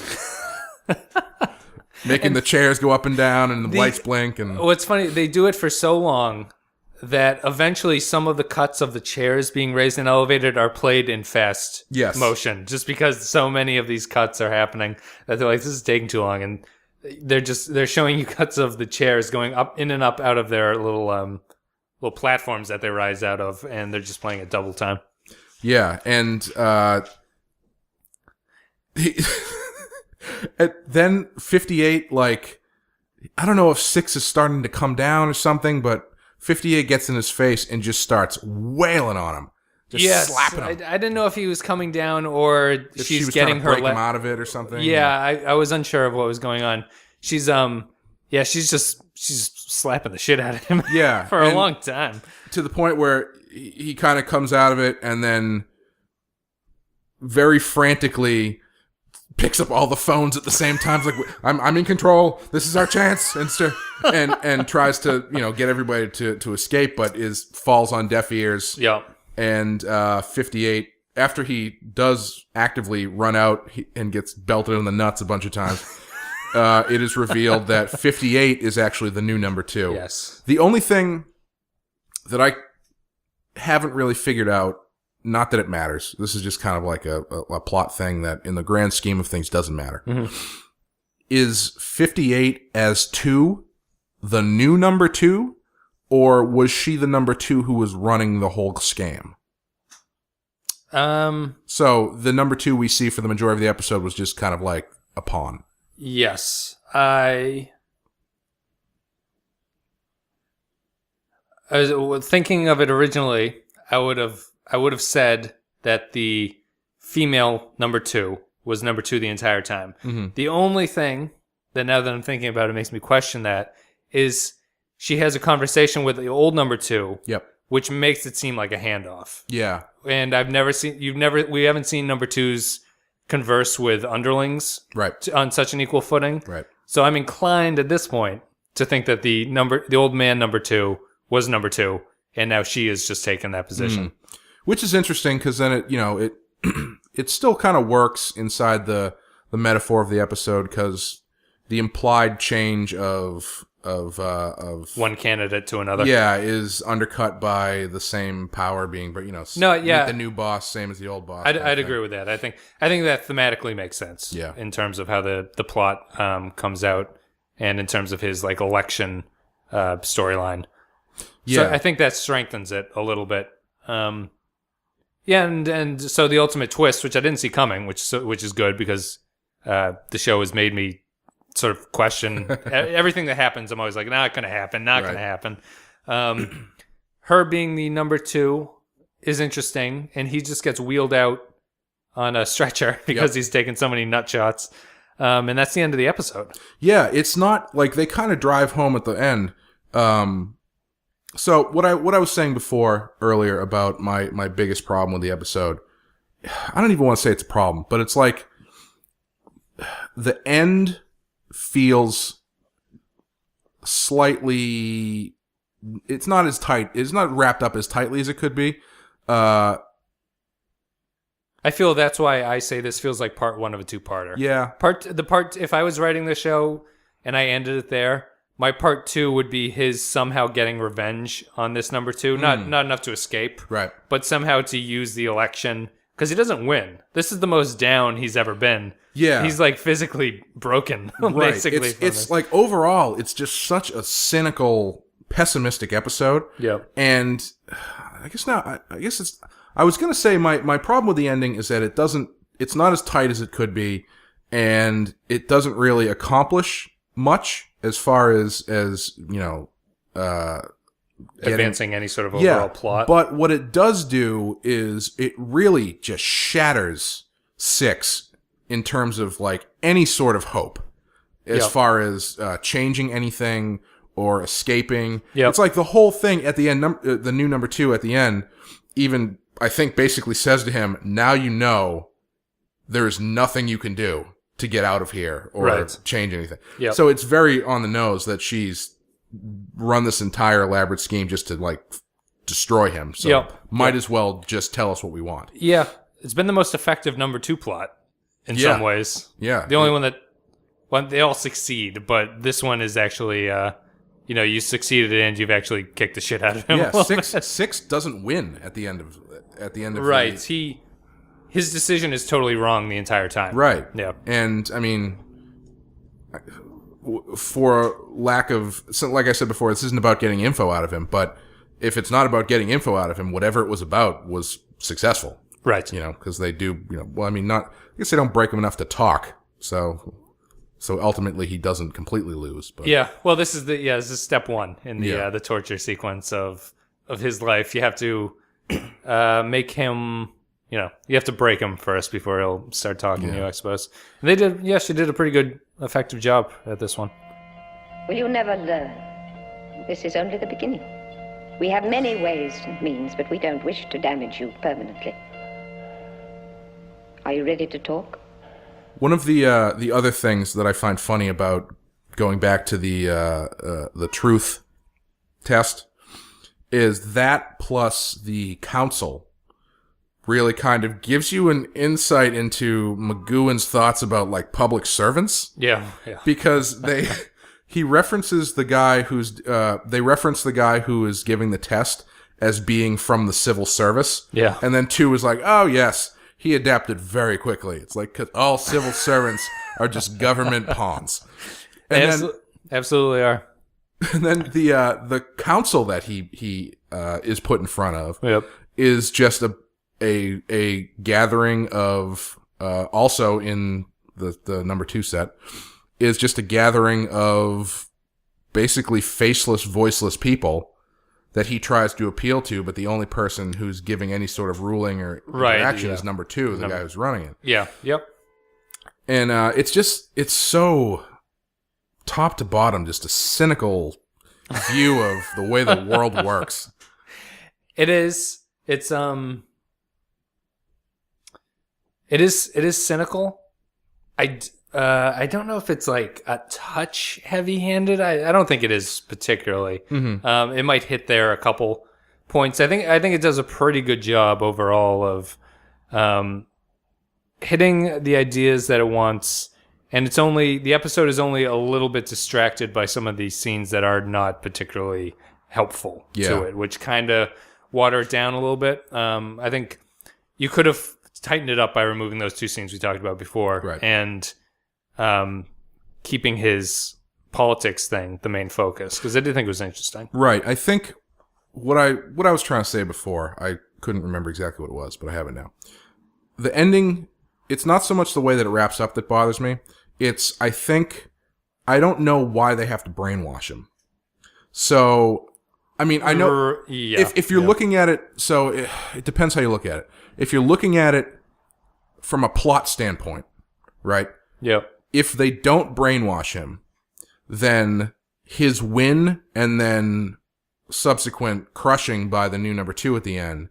Making the chairs go up and down and the lights blink. And what's funny, they do it for so long that eventually some of the cuts of the chairs being raised and elevated are played in fast motion, just because so many of these cuts are happening that they're like, this is taking too long. And they're showing you cuts of the chairs going up, in and up out of their little platforms that they rise out of, and they're just playing it double time. Yeah, and then 58, I don't know if 6 is starting to come down or something, but 58 gets in his face and just starts wailing on him. Just slapping him. I didn't know if he was coming down or if she's she was getting trying to break him out of it or something. Yeah, I was unsure of what was going on. She's she's slapping the shit out of him. Yeah, for a long time, to the point where he kind of comes out of it and then very frantically picks up all the phones at the same time. It's like, I'm in control. This is our chance, and tries to get everybody to escape, but falls on deaf ears. Yeah. And 58, after he does actively run out and gets belted in the nuts a bunch of times, it is revealed that 58 is actually the new number 2. Yes. The only thing that haven't really figured out, not that it matters. This is just kind of like a plot thing that in the grand scheme of things doesn't matter. Mm-hmm. Is 58 as 2 the new number 2? Or was she the number 2 who was running the whole scam? So the number 2 we see for the majority of the episode was just kind of like a pawn. Yes. I was thinking of it originally. I would have said that the female number 2 was number 2 the entire time. Mm-hmm. The only thing that now that I'm thinking about it makes me question that is she has a conversation with the old number 2. Yep. Which makes it seem like a handoff. Yeah. And we haven't seen number 2s converse with underlings on such an equal footing. Right. So I'm inclined at this point to think that the old man number 2 was number 2, and now she is just taking that position. Which is interesting because then it it still kind of works inside the metaphor of the episode because the implied change of one candidate to another, is undercut by the same power being, but the new boss same as the old boss. I'd agree with that. I think that thematically makes sense. Yeah. In terms of how the plot comes out, and in terms of his like election storyline. Yeah, so I think that strengthens it a little bit. And so the ultimate twist, which I didn't see coming, which is good because the show has made me sort of question everything that happens. I'm always like, not going to happen, going to happen. Her being the number 2 is interesting, and he just gets wheeled out on a stretcher because he's taken so many nut shots. And that's the end of the episode. Yeah, it's not like they kind of drive home at the end. So what I was saying earlier about my biggest problem with the episode, I don't even want to say it's a problem, but it's like the end feels slightly, it's not as tight, it's not wrapped up as tightly as it could be. I feel that's why I say this feels like part 1 of a 2-parter. Yeah. If I was writing the show and I ended it there, my part 2 would be his somehow getting revenge on this number 2. Not enough to escape. Right. But somehow to use the election. Because he doesn't win. This is the most down he's ever been. Yeah. He's like physically broken, basically. It's like overall, it's just such a cynical, pessimistic episode. Yeah. And I was going to say my problem with the ending is that it's not as tight as it could be, and it doesn't really accomplish much as far as advancing any sort of overall plot. But what it does do is it really just shatters 6 in terms of like any sort of hope as far as changing anything or escaping. Yep. It's like the whole thing at the end, the new number 2 at the end, even I think basically says to him, now you know there's nothing you can do to get out of here or change anything. Yep. So it's very on the nose that she's run this entire elaborate scheme just to like destroy him. So might as well just tell us what we want. Yeah. It's been the most effective number 2 plot in some ways. Yeah. The only one that, they all succeed, but this one is actually, you succeeded and you've actually kicked the shit out of him. Yeah. 6 doesn't win at the end of right. His decision is totally wrong the entire time. Right. Yeah. And I mean, for lack of, like I said before, this isn't about getting info out of him, but if it's not about getting info out of him, whatever it was about was successful. Right. Because they do, I guess they don't break him enough to talk. So ultimately he doesn't completely lose. But yeah. Well, this is step 1 in the torture sequence of his life. You have to make him, you have to break him first before he'll start talking to you, I suppose. And she did a pretty good, effective job at this one. Will you never learn? This is only the beginning. We have many ways and means, but we don't wish to damage you permanently. Are you ready to talk? One of the other things that I find funny about going back to the truth test is that plus the council really kind of gives you an insight into McGoohan's thoughts about like public servants. Yeah. Because he references the guy who is giving the test as being from the civil service. Yeah. And then 2 was like, oh, yes, he adapted very quickly. It's like, 'cause all civil servants are just government pawns. And then, absolutely are. And then the council that he is put in front of Yep. is just a gathering of, also in the number 2 set, is just a gathering of basically faceless, voiceless people that he tries to appeal to, but the only person who's giving any sort of ruling or interaction is number 2, the guy who's running it. Yeah, yep. And it's so top to bottom, just a cynical view of the way the world works. It is. It is cynical. I don't know if it's like a touch heavy-handed. I don't think it is particularly. Mm-hmm. It might hit there a couple points. I think it does a pretty good job overall of hitting the ideas that it wants. And the episode is only a little bit distracted by some of these scenes that are not particularly helpful to it, which kind of water it down a little bit. I think you could have tightened it up by removing those 2 scenes we talked about before, right, and keeping his politics thing the main focus, because I did think it was interesting. Right. I think what I was trying to say before, I couldn't remember exactly what it was, but I have it now. The ending, it's not so much the way that it wraps up that bothers me. It's, I don't know why they have to brainwash him. So, I mean, I know if you're looking at it, so it depends how you look at it. If you're looking at it from a plot standpoint, right? Yep. If they don't brainwash him, then his win and then subsequent crushing by the new number 2 at the end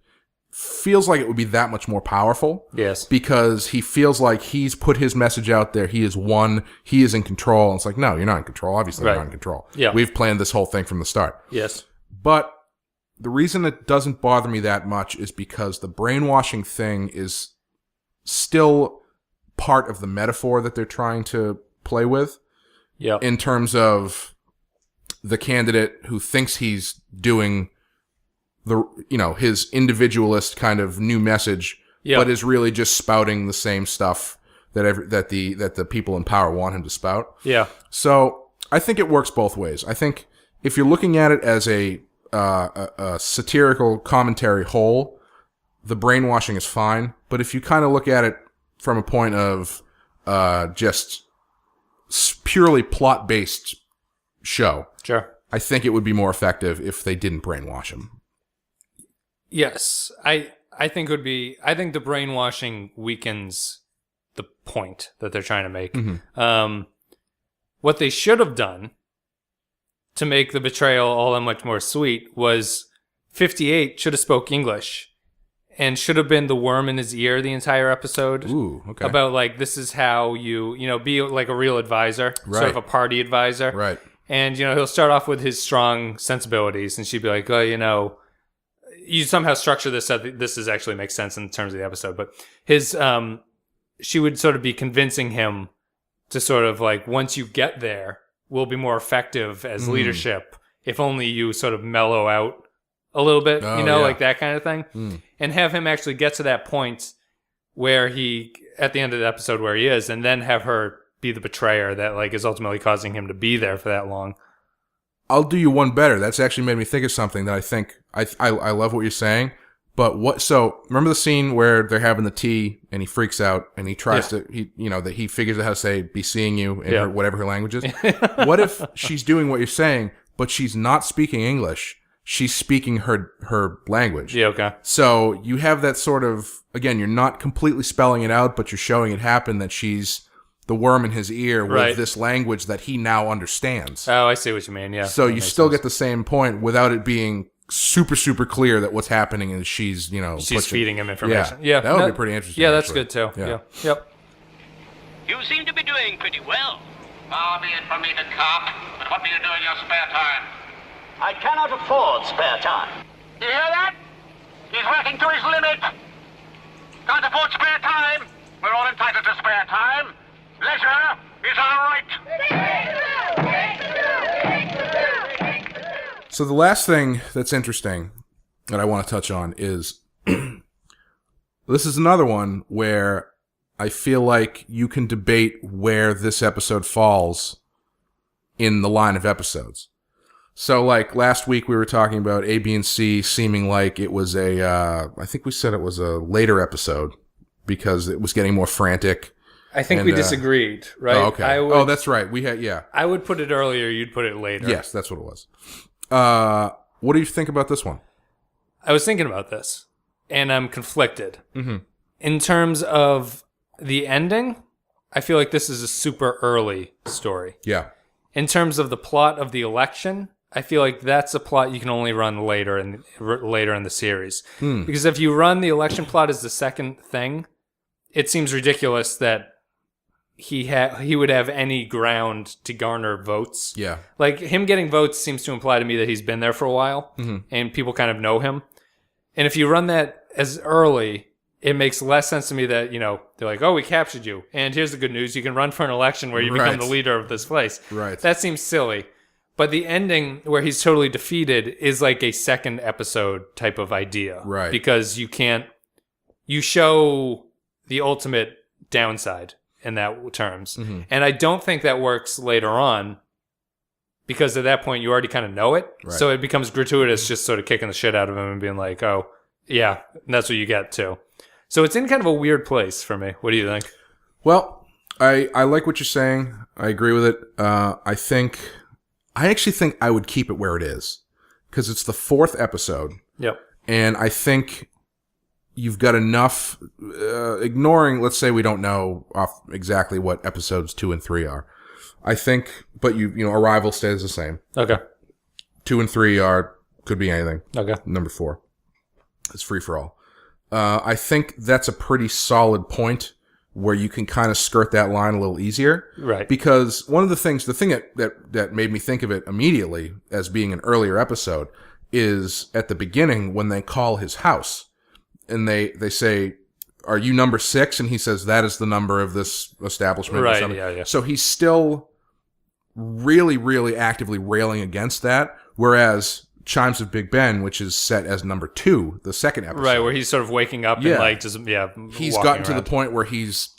feels like it would be that much more powerful. Yes. Because he feels like he's put his message out there. He has won. He is in control. And it's like, no, you're not in control. Obviously, you're not in control. Yeah. We've planned this whole thing from the start. Yes. But the reason it doesn't bother me that much is because the brainwashing thing is still part of the metaphor that they're trying to play with. Yeah. In terms of the candidate who thinks he's doing his individualist kind of new message, but is really just spouting the same stuff that the people in power want him to spout. Yeah. So I think it works both ways. I think if you're looking at it as a satirical commentary whole, the brainwashing is fine. But if you kind of look at it from a point of just purely plot-based show, sure, I think it would be more effective if they didn't brainwash him. Yes, I think the brainwashing weakens the point that they're trying to make. Mm-hmm. What they should have done to make the betrayal all that much more sweet was 58 should have spoke English and should have been the worm in his ear the entire episode. Ooh, okay. About like, this is how you be like a real advisor, sort of a party advisor. Right. And, he'll start off with his strong sensibilities and she'd be like, oh, you somehow structure this so that this actually makes sense in terms of the episode. But she would sort of be convincing him to sort of like, once you get there, we'll be more effective as leadership if only you sort of mellow out a little bit, like that kind of thing. And have him actually get to that point where at the end of the episode where he is, and then have her be the betrayer that like is ultimately causing him to be there for that long. I'll do you one better. That's actually made me think of something that I think I love what you're saying. But so remember the scene where they're having the tea and he freaks out and he tries to that he figures out how to say "be seeing you" in whatever her language is. What if she's doing what you're saying, but she's not speaking English? She's speaking her language. Yeah, okay. So you have that sort of, again, you're not completely spelling it out, but you're showing it happen that she's the worm in his ear with this language that he now understands. Oh, I see what you mean, yeah. So you still get the same point without it being super, super clear that what's happening is she's feeding him information. Yeah, that would be pretty interesting. Yeah, that's good too. Yeah. Yep. You seem to be doing pretty well. Far be it from me to carp, but what do you do in your spare time? I cannot afford spare time. You hear that? He's working to his limit. Can't afford spare time. We're all entitled to spare time. Leisure is our right. So the last thing that's interesting that I want to touch on is this is another one where I feel like you can debate where this episode falls in the line of episodes. So, like, last week we were talking about A, B, and C seeming like it was I think we said it was a later episode because it was getting more frantic. I think we disagreed, right? Oh, okay. That's right. I would put it earlier, you'd put it later. Yes, that's what it was. What do you think about this one? I was thinking about this, and I'm conflicted. Mm-hmm. In terms of the ending, I feel like this is a super early story. Yeah. In terms of the plot of the election, I feel like that's a plot you can only run later in the series. Because if you run the election plot as the second thing, it seems ridiculous that he would have any ground to garner votes. Yeah. Like, him getting votes seems to imply to me that he's been there for a while, and people kind of know him. And if you run that as early, it makes less sense to me that, they're like, oh, we captured you, and here's the good news, you can run for an election where you become the leader of this place. Right. That seems silly. But the ending where he's totally defeated is like a second episode type of idea. Right. Because you show the ultimate downside in that terms. Mm-hmm. And I don't think that works later on because at that point you already kind of know it. Right. So it becomes gratuitous just sort of kicking the shit out of him and being like, oh, yeah, that's what you get too. So it's in kind of a weird place for me. What do you think? Well, I like what you're saying. I agree with it. I actually think I would keep it where it is because it's the 4th episode. Yep. And I think you've got enough, ignoring, let's say we don't know off exactly what episodes 2 and 3 are. I think, but Arrival stays the same. Okay. 2 and 3 could be anything. Okay. Number 4 is free for all. I think that's a pretty solid point where you can kind of skirt that line a little easier. Right. Because the thing that made me think of it immediately as being an earlier episode is at the beginning when they call his house and they say, are you number 6? And he says, that is the number of this establishment. Right. Or something. Yeah. So he's still really, really actively railing against that. Whereas Chimes of Big Ben, which is set as number 2, the second episode. Right, where he's sort of waking up and he's gotten to the point where he's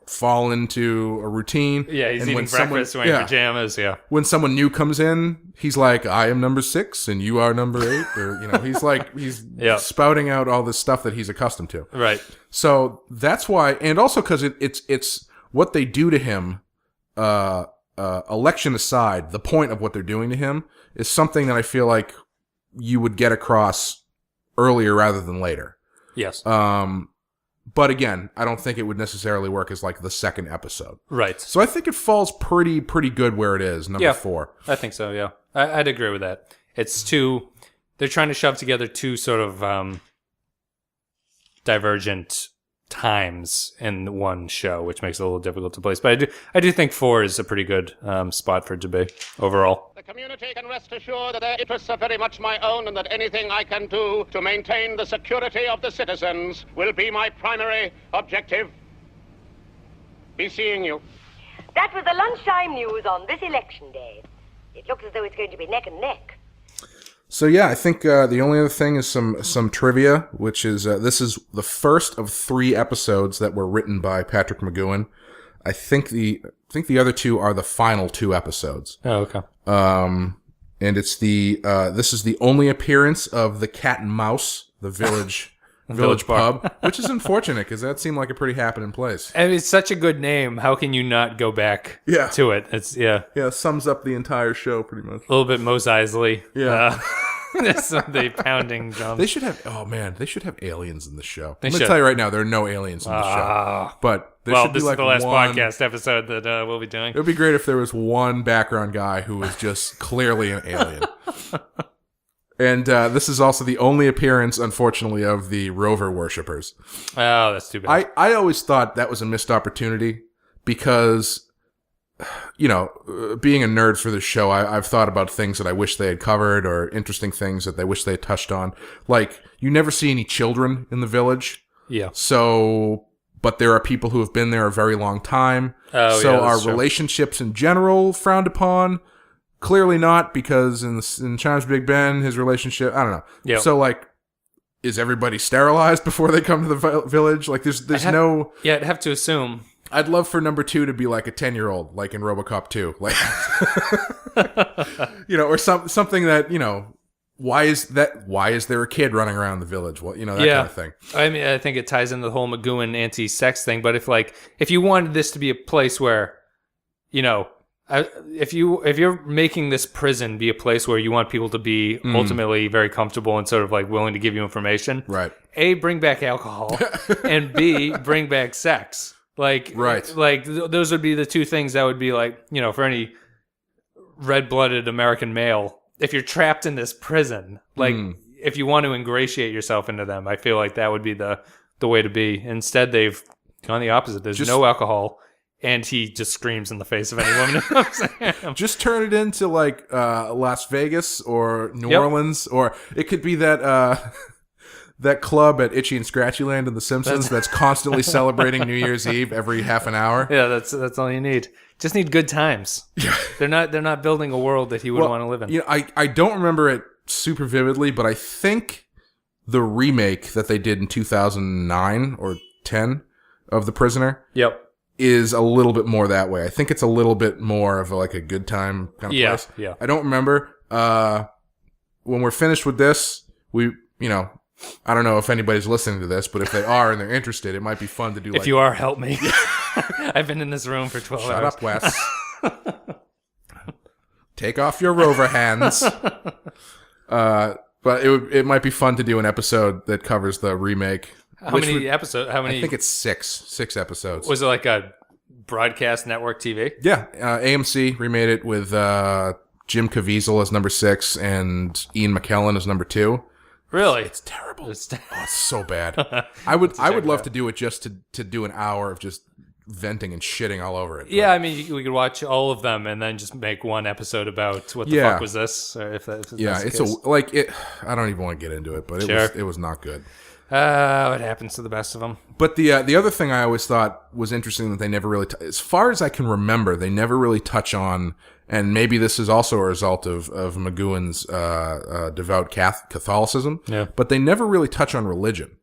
fallen into a routine. Yeah, he's eating breakfast, wearing pajamas, When someone new comes in, he's like, I am number 6 and you are number 8. Or, he's spouting out all this stuff that he's accustomed to. Right. So that's why, and also because it's what they do to him, election aside, the point of what they're doing to him is something that I feel like you would get across earlier rather than later. Yes. But again, I don't think it would necessarily work as like the second episode. Right. So I think it falls pretty good where it is, number 4. I think so, yeah. I'd agree with that. It's they're trying to shove together 2 sort of divergent times in one show, which makes it a little difficult to place. But I do think 4 is a pretty good spot for it to be overall. The community can rest assured that their interests are very much my own and that anything I can do to maintain the security of the citizens will be my primary objective. Be seeing you. That was the lunchtime news on this election day. It looks as though it's going to be neck and neck. So yeah, I think the only other thing is some trivia, which is this is the first of 3 episodes that were written by Patrick McGoohan. I think the other 2 are the final 2 episodes. Oh, okay. And it's this is the only appearance of the Cat and Mouse, the village pub, which is unfortunate because that seemed like a pretty happening place. And it's such a good name. How can you not go back to it? It's sums up the entire show pretty much. A little bit Mos Eisley. Yeah. The pounding drums. They should have aliens in the show. I'm going to tell you right now, there are no aliens in the show. But there should be this is the last podcast episode that we'll be doing. It would be great if there was one background guy who was just clearly an alien. And this is also the only appearance, unfortunately, of the rover worshippers. Oh, that's too bad. I always thought that was a missed opportunity because, being a nerd for this show, I've thought about things that I wish they had covered or interesting things that they wish they had touched on. Like, you never see any children in the village. Yeah. So, but there are people who have been there a very long time. Oh, so are relationships in general frowned upon? Clearly not, because in Chimes Big Ben, his relationship, I don't know. Yep. So, like, is everybody sterilized before they come to the village? Like, there's no... Yeah, I'd have to assume. I'd love for number 2 to be like a 10-year-old, like in RoboCop 2. Like, or something that, why is there a kid running around the village? Well, that kind of thing. I mean, I think it ties into the whole McGoohan anti-sex thing, but if you wanted this to be a place where, if you're making this prison be a place where you want people to be ultimately very comfortable and sort of like willing to give you information, right? A, bring back alcohol, and B, bring back sex. Like, right. Like those would be the two things that would be like, for any red-blooded American male, if you're trapped in this prison, like if you want to ingratiate yourself into them, I feel like that would be the way to be. Instead, they've gone the opposite. There's no alcohol. And he just screams in the face of any woman who comes at him. Just turn it into like Las Vegas or New Orleans, or it could be that that club at Itchy and Scratchy Land in The Simpsons that's constantly celebrating New Year's Eve every half an hour. Yeah, that's all you need. Just need good times. Yeah, they're not building a world that he would want to live in. I don't remember it super vividly, but I think the remake that they did in 2009 or 10 of The Prisoner. Yep. Is a little bit more that way. I think it's a little bit more of a good time kind of place. Yeah. I don't remember. When we're finished with this, I don't know if anybody's listening to this, but if they are and they're interested, it might be fun to do. If you are, help me. I've been in this room for 12 Shut hours. up, Wes. Take off your rover hands. But it might be fun to do an episode that covers the remake. How many episodes? I think it's 6 episodes. Was it like a broadcast network TV? Yeah. AMC remade it with Jim Caviezel as number 6 and Ian McKellen as number 2. Really? It's terrible. It's so bad. I would love to do it just to do an hour of just venting and shitting all over it. Yeah, I mean, we could watch all of them and then just make one episode about what the fuck was this? Or if that's I don't even want to get into it, but it was not good. What happens to the best of them? But the other thing I always thought was interesting that they never really, as far as I can remember, they never really touch on, and maybe this is also a result of McGoohan's devout Catholicism, but they never really touch on religion.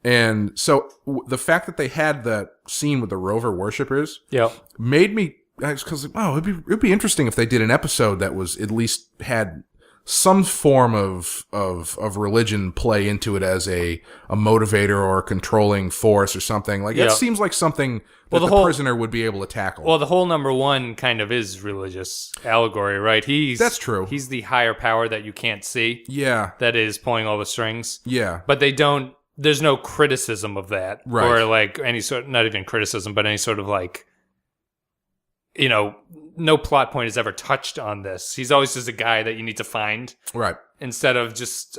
And so the fact that they had that scene with the rover worshippers made me, because it'd be interesting if they did an episode that was at least had some form of religion play into it as a motivator or a controlling force or something. Like, that seems like something that the prisoner would be able to tackle. Well, the whole number 1 kind of is religious allegory, right? That's true. He's the higher power that you can't see. Yeah. That is pulling all the strings. Yeah. But there's no criticism of that. Right. Or like any sort, not even criticism, but any sort of like, no plot point is ever touched on this. He's always just a guy that you need to find. Right. Instead of just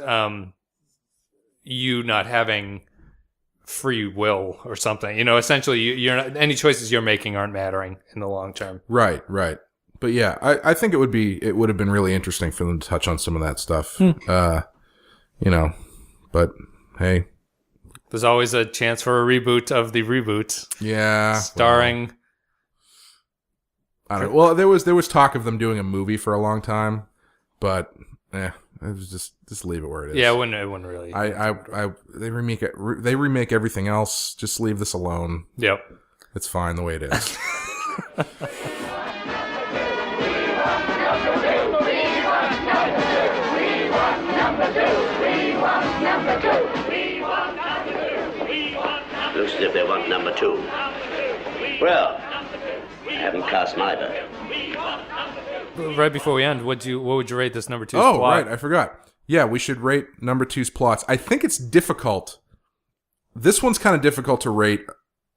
you not having free will or something. Essentially, you're not, any choices you're making aren't mattering in the long term. Right. But yeah, I think it would have been really interesting for them to touch on some of that stuff. But hey. There's always a chance for a reboot of the reboot. Yeah. Starring... I don't know. Well, there was talk of them doing a movie for a long time, but it was just leave it where it is. Yeah, it wouldn't really. They remake everything else. Just leave this alone. Yep, it's fine the way it is. Looks as if they want number 2. Well, I haven't cast my vote. Right before we end, what would you rate this number 2's plot? Right, I forgot. Yeah, we should rate number 2's plots. I think it's difficult. This one's kind of difficult to rate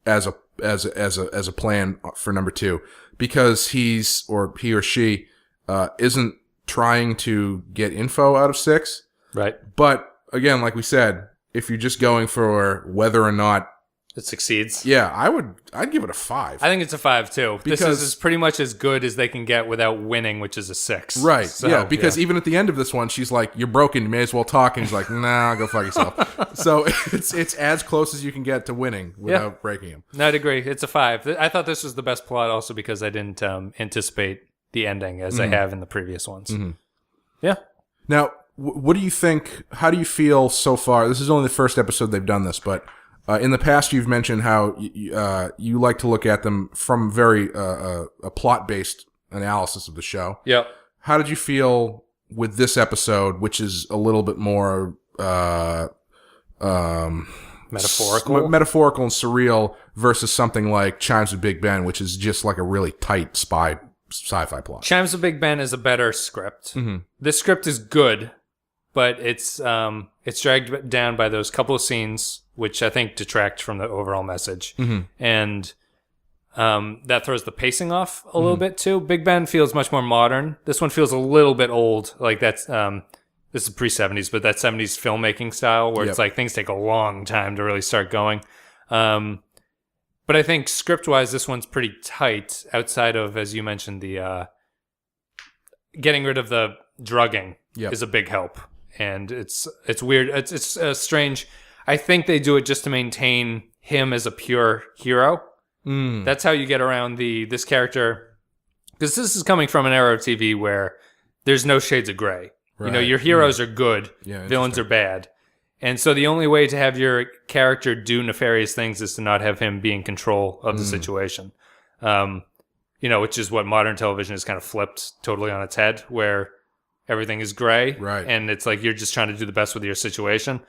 as a plan for number 2 because he or she isn't trying to get info out of 6. Right. But again, like we said, if you're just going for whether or not it succeeds. Yeah, I'd give it a 5. I think it's a 5 too. Because this is pretty much as good as they can get without winning, which is a 6. Right. So, yeah, because even at the end of this one, she's like, "You're broken. You may as well talk." And he's like, "Nah, go fuck yourself." So it's as close as you can get to winning without breaking him. No, I'd agree. It's a 5. I thought this was the best plot also because I didn't anticipate the ending as I have in the previous ones. Mm-hmm. Yeah. Now, what do you think? How do you feel so far? This is only the first episode they've done this, but in the past you've mentioned how you like to look at them from very a plot-based analysis of the show. Yep. How did you feel with this episode, which is a little bit more metaphorical and surreal versus something like Chimes of Big Ben, which is just like a really tight sci-fi plot? Chimes of Big Ben is a better script. Mm-hmm. This script is good, but it's dragged down by those couple of scenes, which I think detract from the overall message. Mm-hmm. And that throws the pacing off a little bit too. Big Ben feels much more modern. This one feels a little bit old. Like that's this is pre-70s, but that 70s filmmaking style where it's like things take a long time to really start going. But I think script-wise, this one's pretty tight outside of, as you mentioned, the getting rid of the drugging is a big help. And it's weird. It's strange. I think they do it just to maintain him as a pure hero. That's how you get around this character. Because this is coming from an era of TV where there's no shades of gray. Right. You know, your heroes are good, villains are bad. And so the only way to have your character do nefarious things is to not have him be in control of the situation. You know, which is what modern television has kind of flipped totally on its head, where everything is gray. Right. And it's like you're just trying to do the best with your situation.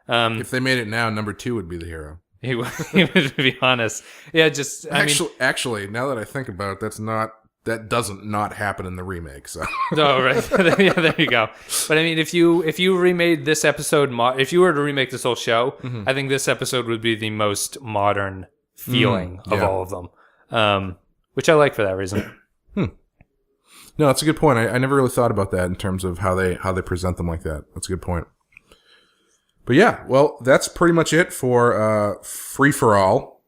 If they made it now, number 2 would be the hero. He would, to be honest. Yeah, just... Actually, now that I think about it, that doesn't not happen in the remake. So. Oh, right. Yeah, there you go. But I mean, if you remade this episode, if you were to remake this whole show, I think this episode would be the most modern feeling of all of them, which I like for that reason. No, that's a good point. I never really thought about that in terms of how they present them like that. That's a good point. But yeah, well, that's pretty much it for Free for All.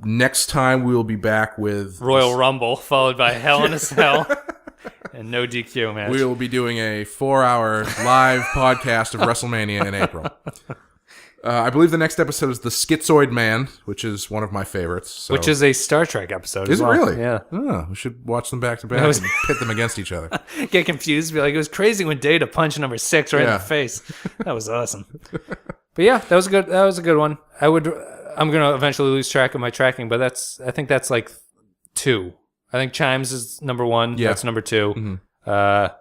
Next time we will be back with Royal Rumble, followed by Hell in a Cell, and no DQ match. We will be doing a 4-hour live podcast of WrestleMania in April. I believe the next episode is The Schizoid Man, which is one of my favorites. So. Which is a Star Trek episode. Is it really? Yeah. Oh, we should watch them back to back and pit them against each other. Get confused, be like, it was crazy when Data punched number 6 right in the face. That was awesome. But yeah, that was a good one. I'm gonna eventually lose track of my tracking, but I think that's like 2. I think Chimes is number 1. Yeah. That's number 2. Mm-hmm.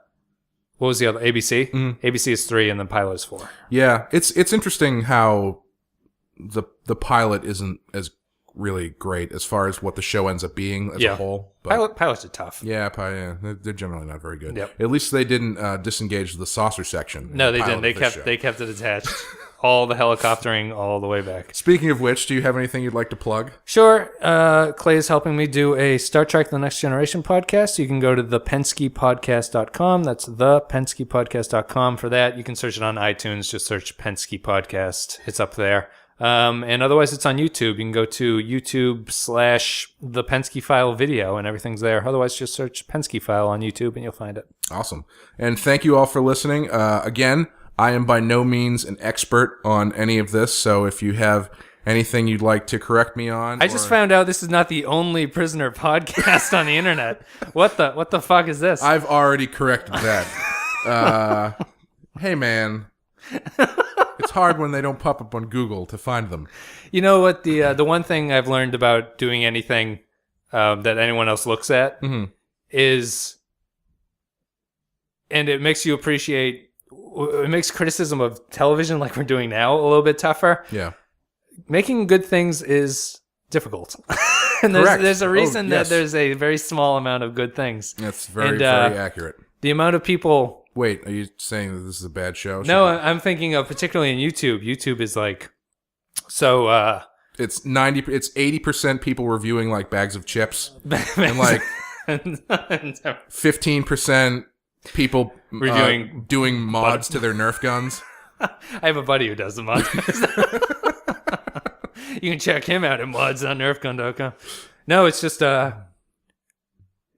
What was the other? ABC? Mm-hmm. ABC is 3, and then Pilot is 4. Yeah, it's interesting how the pilot isn't as really great as far as what the show ends up being as a whole. But pilots are tough. Yeah, they're generally not very good. Yep. At least they didn't disengage the saucer section. No, they didn't. They kept it attached. All the helicoptering all the way back. Speaking of which, do you have anything you'd like to plug? Sure. Clay is helping me do a Star Trek The Next Generation podcast. You can go to thepenskypodcast.com. That's thepenskypodcast.com for that. You can search it on iTunes. Just search Penske Podcast. It's up there. And otherwise, it's on YouTube. You can go to YouTube/The Penske File video, and everything's there. Otherwise, just search Penske File on YouTube, and you'll find it. Awesome. And thank you all for listening. Again, I am by no means an expert on any of this, so if you have anything you'd like to correct me on... I just found out this is not the only prisoner podcast on the internet. What the fuck is this? I've already corrected that. Hey, man. It's hard when they don't pop up on Google to find them. You know what? The one thing I've learned about doing anything that anyone else looks at is... And it makes you appreciate... It makes criticism of television like we're doing now a little bit tougher. Yeah. Making good things is difficult. And there's a reason that there's a very small amount of good things. That's very accurate. The amount of people... Wait, are you saying that this is a bad show? No, I'm thinking of particularly in YouTube. YouTube is like... So... It's 80% people reviewing like bags of chips. And like 15% people reviewing doing mods to their Nerf guns. I have a buddy who does the mods. You can check him out at mods.nerfgun.com. No, it's just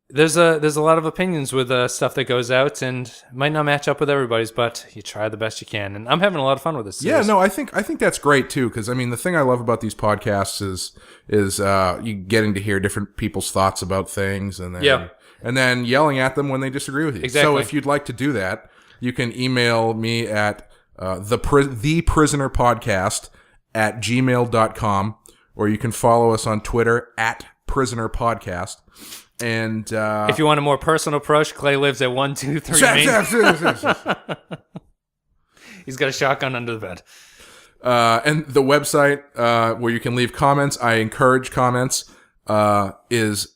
there's a lot of opinions with stuff that goes out, and it might not match up with everybody's, but you try the best you can. And I'm having a lot of fun with this series. Yeah, no, I think that's great too, because I mean the thing I love about these podcasts is you getting to hear different people's thoughts about things, and then yelling at them when they disagree with you. Exactly. So if you'd like to do that, you can email me at theprisonerpodcast@gmail.com, or you can follow us on Twitter @prisonerpodcast. And if you want a more personal approach, Clay lives at 123 Main. He's got a shotgun under the bed. And the website where you can leave comments, I encourage comments, is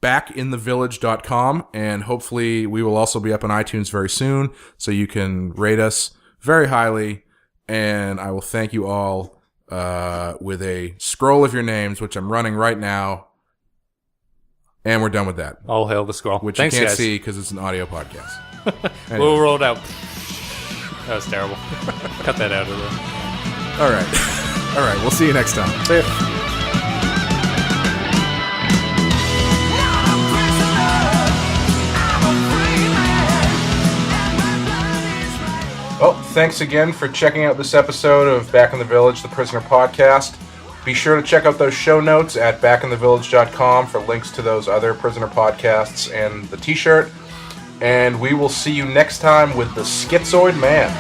backinthevillage.com, and hopefully we will also be up on iTunes very soon, so you can rate us very highly, and I will thank you all with a scroll of your names, which I'm running right now, and we're done with that. All hail the scroll. Which Thanks, you can't guys. see because it's an audio podcast. Anyway. We'll roll it out. That was terrible. Cut that out of there. All right. All right, we'll see you next time. See ya. Well, thanks again for checking out this episode of Back in the Village, the Prisoner Podcast. Be sure to check out those show notes at backinthevillage.com for links to those other Prisoner podcasts and the t-shirt. And we will see you next time with the Schizoid Man.